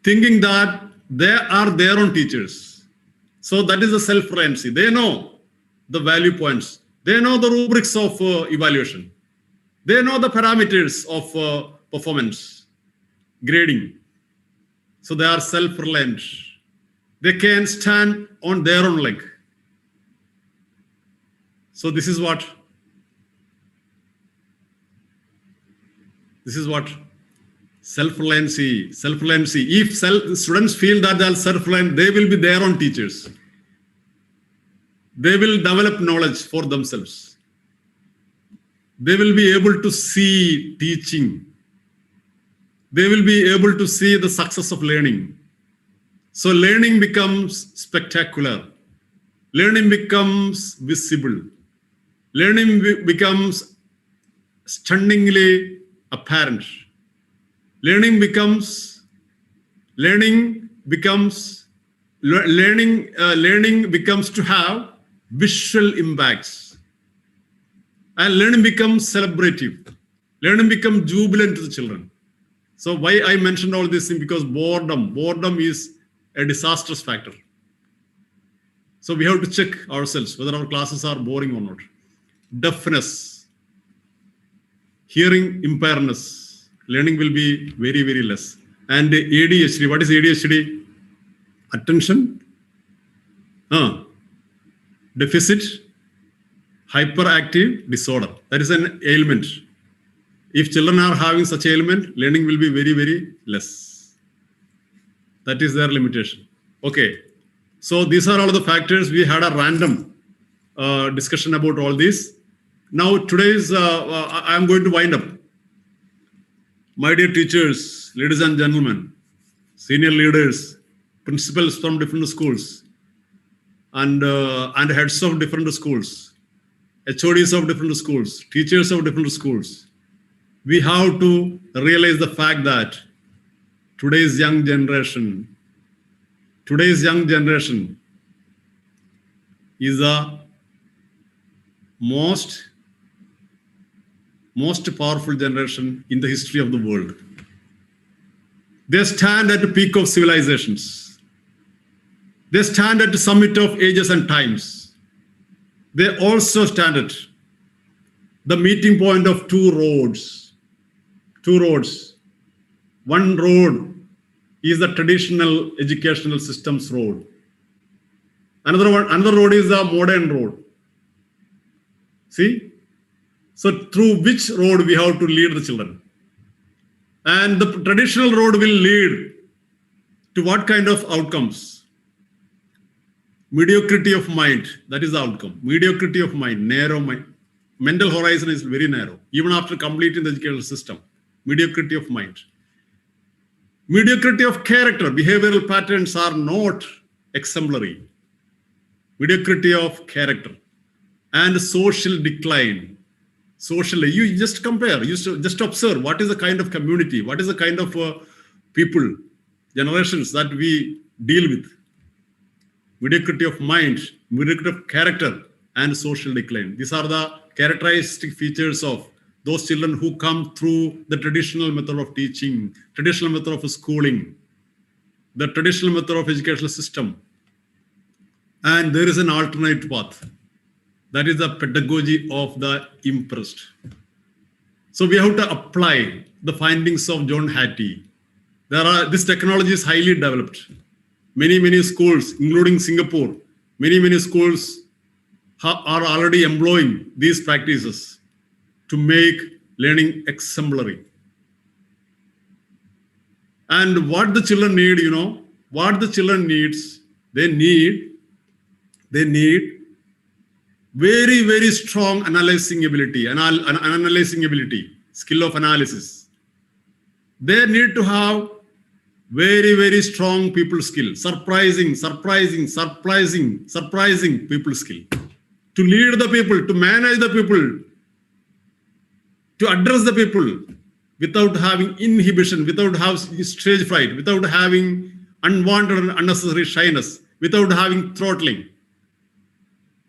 thinking that they are their own teachers, so that is the self-reliancy. They know the value points. They know the rubrics of evaluation. They know the parameters of performance, grading. So they are self-reliant. They can stand on their own leg. So this is what self-reliancy. If students feel that they are self-reliant, they will be their own teachers. They will develop knowledge for themselves. They will be able to see teaching. They will be able to see the success of learning. So learning becomes spectacular. Learning becomes visible. Learning becomes stunningly apparent. Learning becomes to have visual impacts, and learning becomes celebrative. Learning becomes jubilant to the children. So why I mentioned all this thing? Because boredom is a disastrous factor. So we have to check ourselves whether our classes are boring or not. Deafness, hearing impairness, learning will be very, very less. And ADHD, what is ADHD? Attention, deficit, hyperactive disorder. That is an ailment. If children are having such ailment, learning will be very, very less. That is their limitation. Okay. So these are all the factors. We had a random discussion about all these. Now today's, I am going to wind up. My dear teachers, ladies and gentlemen, senior leaders, principals from different schools, and heads of different schools, HODs of different schools, teachers of different schools, we have to realize the fact that today's young generation is the most powerful generation in the history of the world. They stand at the peak of civilizations. They stand at the summit of ages and times. They also stand at the meeting point of two roads. One road is the traditional educational system's road. Another road is the modern road. See? So through which road we have to lead the children? And the traditional road will lead to what kind of outcomes? Mediocrity of mind, that is the outcome. Mediocrity of mind, narrow mind. Mental horizon is very narrow, even after completing the educational system. Mediocrity of mind. Mediocrity of character, behavioral patterns are not exemplary. Mediocrity of character. And social decline. Socially, you just compare, you just observe what is the kind of community, what is the kind of people, generations that we deal with. Mediocrity of mind, mediocrity of character, and social decline. These are the characteristic features of those children who come through the traditional method of teaching, traditional method of schooling, the traditional method of educational system. And there is an alternate path. That is the pedagogy of the impressed. So we have to apply the findings of John Hattie. This technology is highly developed. Many schools, including Singapore, many schools are already employing these practices to make learning exemplary. And what the children need, what the children needs, they need very, very strong analyzing ability, skill of analysis. They need to have very, very strong people skill, surprising people skill. To lead the people, to manage the people, to address the people without having inhibition, without having stage fright, without having unwanted and unnecessary shyness, without having throttling.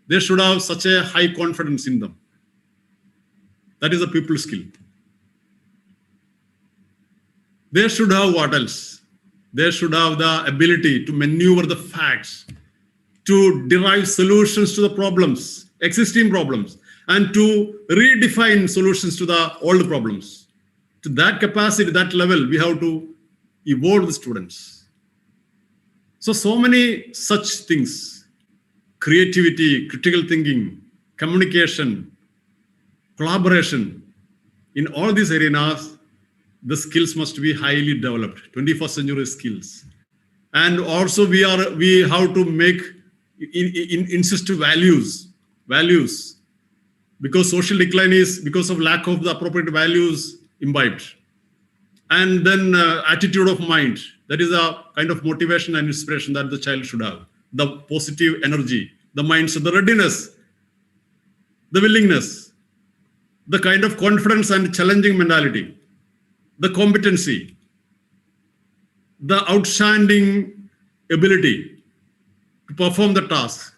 They should have such a high confidence in them. That is a people skill. They should have what else? They should have the ability to maneuver the facts, to derive solutions to the problems, existing problems, and to redefine solutions to the old problems. To that capacity, that level, we have to evolve the students. So many such things: creativity, critical thinking, communication, collaboration. In all these arenas, the skills must be highly developed, 21st century skills. And also we have to make insist to values, because social decline is because of lack of the appropriate values imbibed. And then attitude of mind, that is a kind of motivation and inspiration that the child should have. The positive energy, the mindset, the readiness, the willingness, the kind of confidence and challenging mentality, the competency, the outstanding ability to perform the task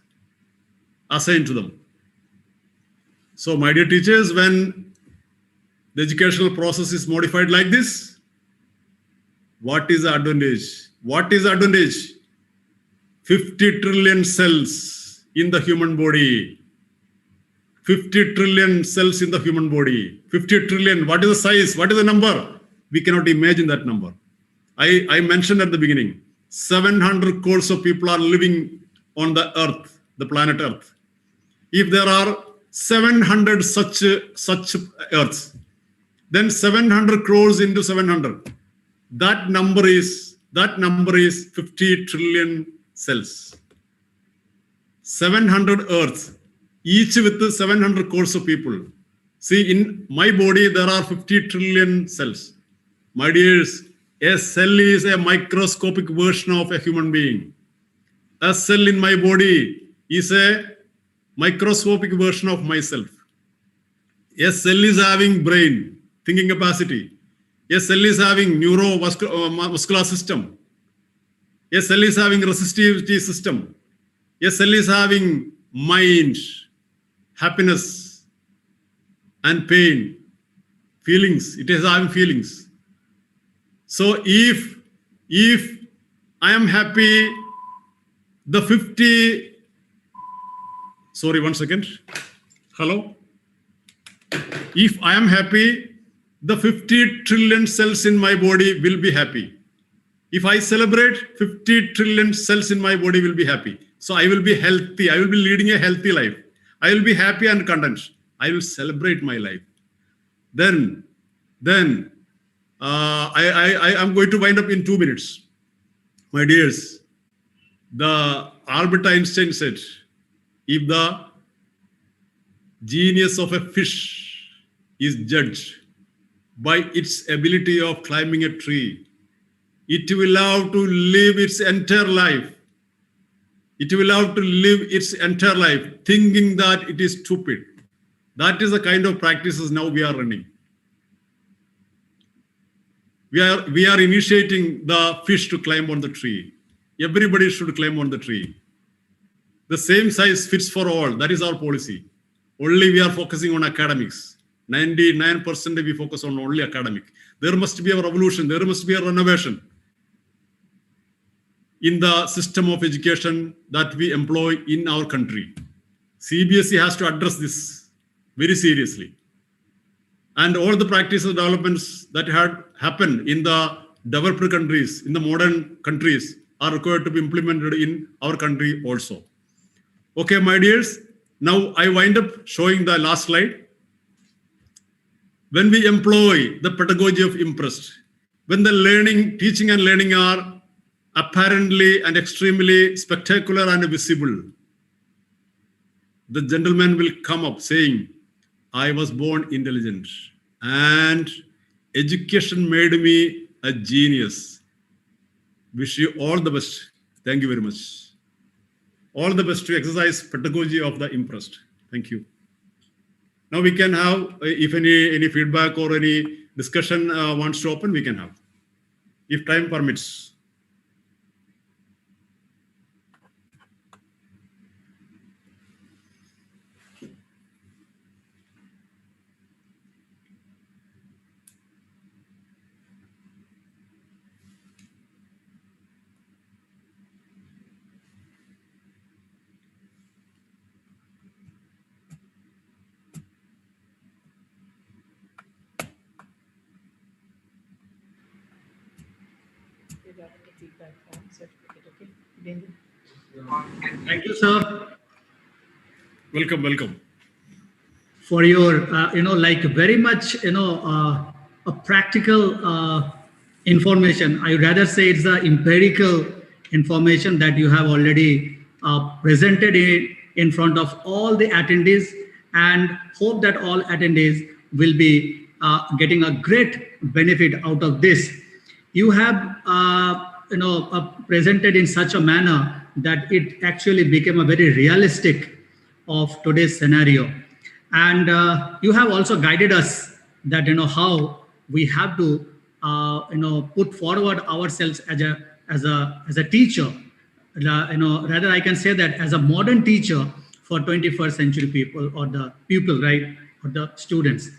assigned to them. So, my dear teachers, when the educational process is modified like this, what is the advantage? What is the advantage? 50 trillion cells in the human body. 50 trillion cells in the human body. 50 trillion, what is the size? What is the number? We cannot imagine that number. I mentioned at the beginning, 700 crores of people are living on the earth, the planet earth. If there are 700 such earths, then 700 crores into 700, that number is 50 trillion cells. 700 earths, each with 700 crores of people. See, in my body, there are 50 trillion cells. My dears, a cell is a microscopic version of a human being. A cell in my body is a microscopic version of myself. A cell is having brain, thinking capacity. A cell is having neuromuscular system. A cell is having resistivity system. A cell is having mind, happiness and pain, feelings. It is having feelings. So if I am happy, the 50, sorry, 1 second. Hello. If I am happy, the 50 trillion cells in my body will be happy. If I celebrate, 50 trillion cells in my body will be happy. So I will be healthy. I will be leading a healthy life. I will be happy and content. I will celebrate my life. Then I am going to wind up in 2 minutes. My dears, the Albert Einstein said, if the genius of a fish is judged by its ability of climbing a tree, it will have to live its entire life. It will have to live its entire life thinking that it is stupid. That is the kind of practices now we are running. We are initiating the fish to climb on the tree. Everybody should climb on the tree. The same size fits for all. That is our policy. Only we are focusing on academics. 99% we focus on only academic. There must be a revolution. There must be a renovation in the system of education that we employ in our country. CBSE has to address this very seriously. And all the practices developments that had happened in the developed countries, in the modern countries, are required to be implemented in our country also. Okay, my dears, now I wind up showing the last slide. When we employ the pedagogy of interest, when the teaching and learning are apparently and extremely spectacular and visible, the gentleman will come up saying, I was born intelligent and education made me a genius. Wish you all the best. Thank you very much. All the best to exercise pedagogy of the impressed. Thank you. Now we can have, if any feedback or any discussion wants to open, we can have, if time permits. got the feedback form certificate. Okay, Devendra? Thank you, sir, Welcome. for your, like very much, a practical information. I would rather say it's the empirical information that you have already presented in front of all the attendees, and hope that all attendees will be getting a great benefit out of this. You have, presented in such a manner that it actually became a very realistic of today's scenario, and you have also guided us that how we have to put forward ourselves as a teacher. Rather I can say that as a modern teacher for 21st century people, or the pupil, right, or the students.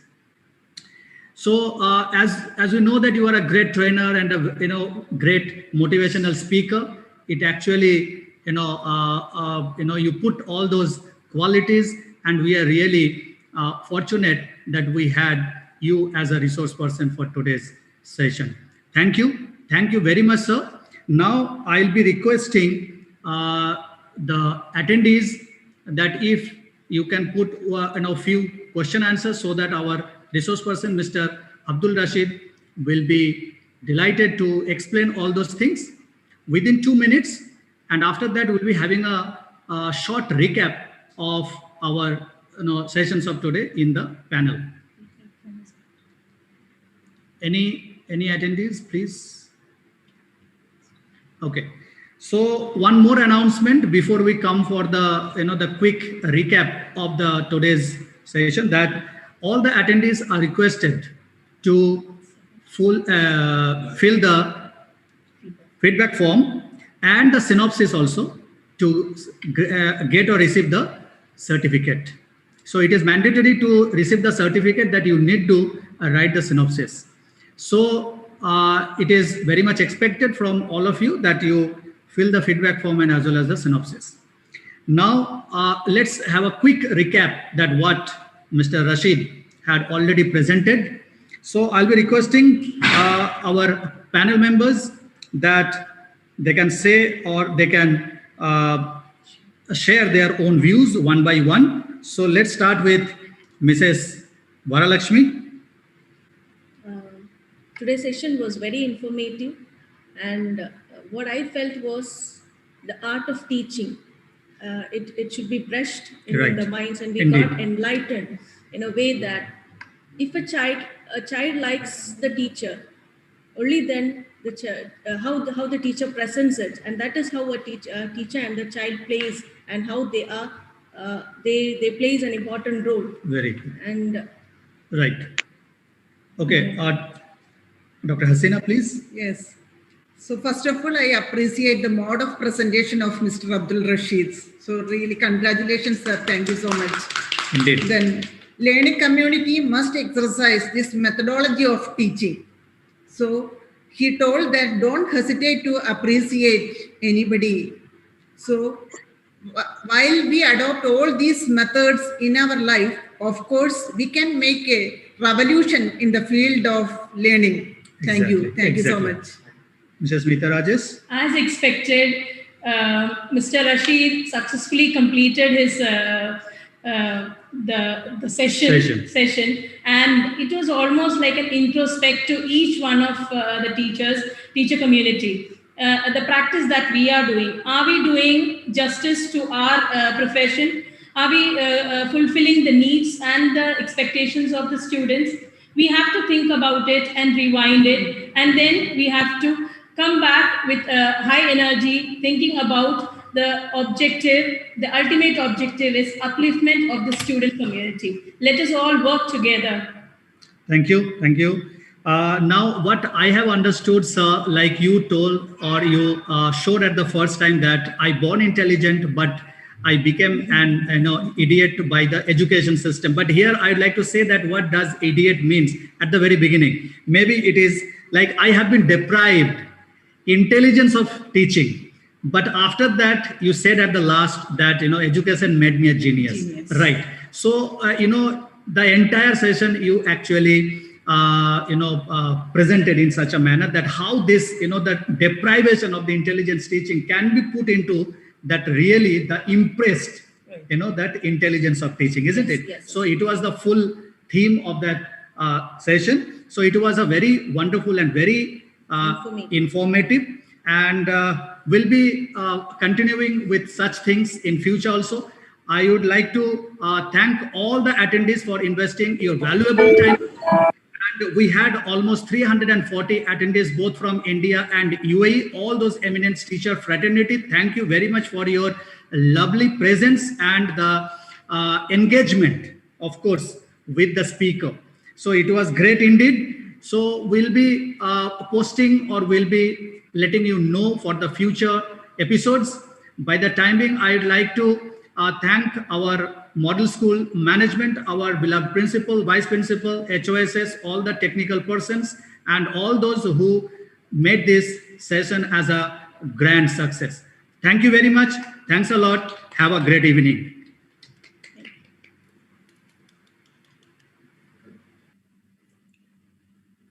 So as we know that you are a great trainer and a great motivational speaker, it actually you put all those qualities, and we are really fortunate that we had you as a resource person for today's session. Thank you very much, sir. Now I'll be requesting the attendees that if you can put few question answers, so that our resource person, Mr. Abdul Rasheed, will be delighted to explain all those things within 2 minutes. And after that, we'll be having a short recap of our sessions of today in the panel. Any attendees, please? Okay. So one more announcement before we come for the the quick recap of the today's session, that all the attendees are requested to fill the feedback form and the synopsis also to get or receive the certificate. So it is mandatory to receive the certificate that you need to write the synopsis. So it is very much expected from all of you that you fill the feedback form and as well as the synopsis. Now let's have a quick recap that what Mr. Rasheed had already presented. So I'll be requesting our panel members that they can say or they can share their own views one by one. So let's start with Mrs. Varalakshmi. Today's session was very informative, and what I felt was the art of teaching. It should be brushed in the minds, and we got enlightened in a way that if a child likes the teacher, only then how the teacher presents it, and that is how a teacher and the child plays, and how they are they plays an important role. Very good. And right. Okay, Dr. Hasina, please. Yes. So first of all, I appreciate the mode of presentation of Mr. Abdul Rasheed. So really congratulations, sir. Thank you so much. Indeed. Then learning community must exercise this methodology of teaching. So he told that don't hesitate to appreciate anybody. So while we adopt all these methods in our life, of course, we can make a revolution in the field of learning. Thank you. Thank you so much. Mrs. Meeta Rajesh. As expected, Mr. Rasheed successfully completed his the session, and it was almost like an introspect to each one of the teacher community. The practice that we are we doing justice to our profession? Are we fulfilling the needs and the expectations of the students? We have to think about it and rewind it, and then we have to come back with high energy, thinking about the objective. The ultimate objective is upliftment of the student community. Let us all work together. Thank you. Now, what I have understood, sir, like you told or you showed at the first time, that I born intelligent, but I became an idiot by the education system. But here I'd like to say that what does idiot means at the very beginning? Maybe it is like I have been deprived intelligence of teaching. But after that, you said at the last that, education made me a genius. Right. So, the entire session, you actually presented in such a manner that how this, that deprivation of the intelligence teaching can be put into that really the impressed, that intelligence of teaching, isn't it? Yes. So it was the full theme of that session. So it was a very wonderful and very informative, and we'll be continuing with such things in future also. I would like to thank all the attendees for investing your valuable time. And we had almost 340 attendees, both from India and UAE, all those eminent teacher fraternity. Thank you very much for your lovely presence and the engagement, of course, with the speaker. So it was great indeed. So we'll be posting, or we'll be letting you know for the future episodes. By the time being, I'd like to thank our model school management, our beloved principal, vice principal, HOSS, all the technical persons, and all those who made this session as a grand success. Thank you very much. Thanks a lot. Have a great evening.